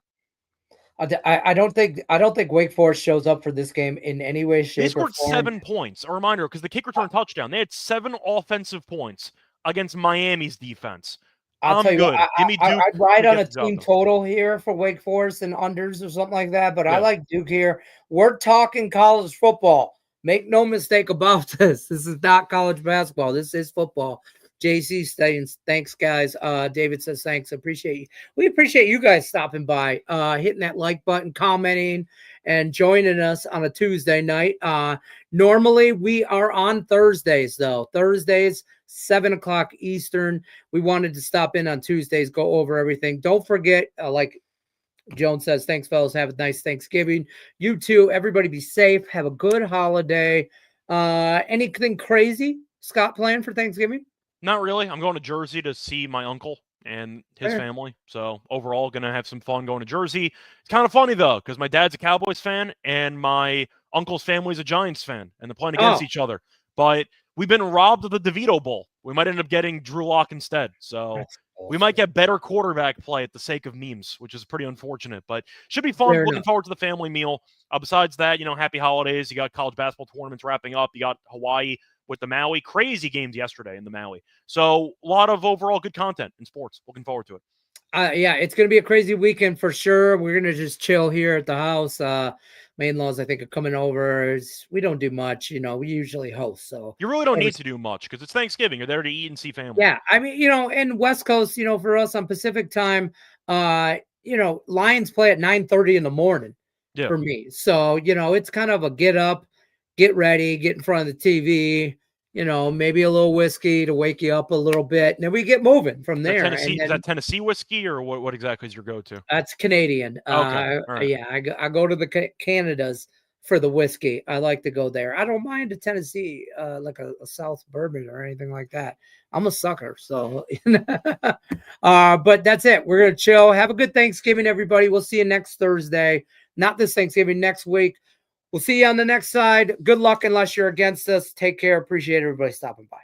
I don't think Wake Forest shows up for this game in any way, shape, or form. They scored 7 points. A reminder, because the kick return touchdown, they had 7 offensive points against Miami's defense. I'll tell you good. What, Give me Duke. I'd ride on a team total here for Wake Forest and unders or something like that, but I like Duke here. We're talking college football. Make no mistake about this. This is not college basketball. This is football. JC saying thanks, guys. David says thanks. Appreciate you. We appreciate you guys stopping by, hitting that like button, commenting, and joining us on a Tuesday night. Normally we are on Thursdays, though. Thursdays, 7:00 Eastern. We wanted to stop in on Tuesdays, go over everything. Don't forget, like Joan says, thanks, fellas. Have a nice Thanksgiving. You too. Everybody be safe. Have a good holiday. Anything crazy, Scott, planned for Thanksgiving? Not really. I'm going to Jersey to see my uncle and his family. So overall, going to have some fun going to Jersey. It's kind of funny, though, because my dad's a Cowboys fan and my uncle's family is a Giants fan, and they're playing against each other. But we've been robbed of the DeVito Bowl. We might end up getting Drew Lock instead. So we might get better quarterback play at the sake of memes, which is pretty unfortunate. But should be fun. Looking forward to the family meal. Besides that, happy holidays. You got college basketball tournaments wrapping up. You got Hawaii with the Maui. Crazy games yesterday in the Maui. So a lot of overall good content in sports. Looking forward to it. Yeah, it's going to be a crazy weekend for sure. We're going to just chill here at the house. My in-laws, I think, are coming over. We don't do much. We usually host. So you really don't need to do much because it's Thanksgiving. You're there to eat and see family. Yeah, I mean, in West Coast, for us on Pacific time, Lions play at 9:30 in the morning for me. So, it's kind of a get up, get ready, get in front of the TV, maybe a little whiskey to wake you up a little bit. And then we get moving from there. Tennessee, And is that Tennessee whiskey or what exactly is your go-to? That's Canadian. Okay. All right. Yeah, I go to the Canadas for the whiskey. I like to go there. I don't mind a Tennessee, like a South bourbon or anything like that. I'm a sucker. So, but that's it. We're going to chill. Have a good Thanksgiving, everybody. We'll see you next Thursday. Not this Thanksgiving, next week. We'll see you on the next side. Good luck unless you're against us. Take care. Appreciate everybody stopping by.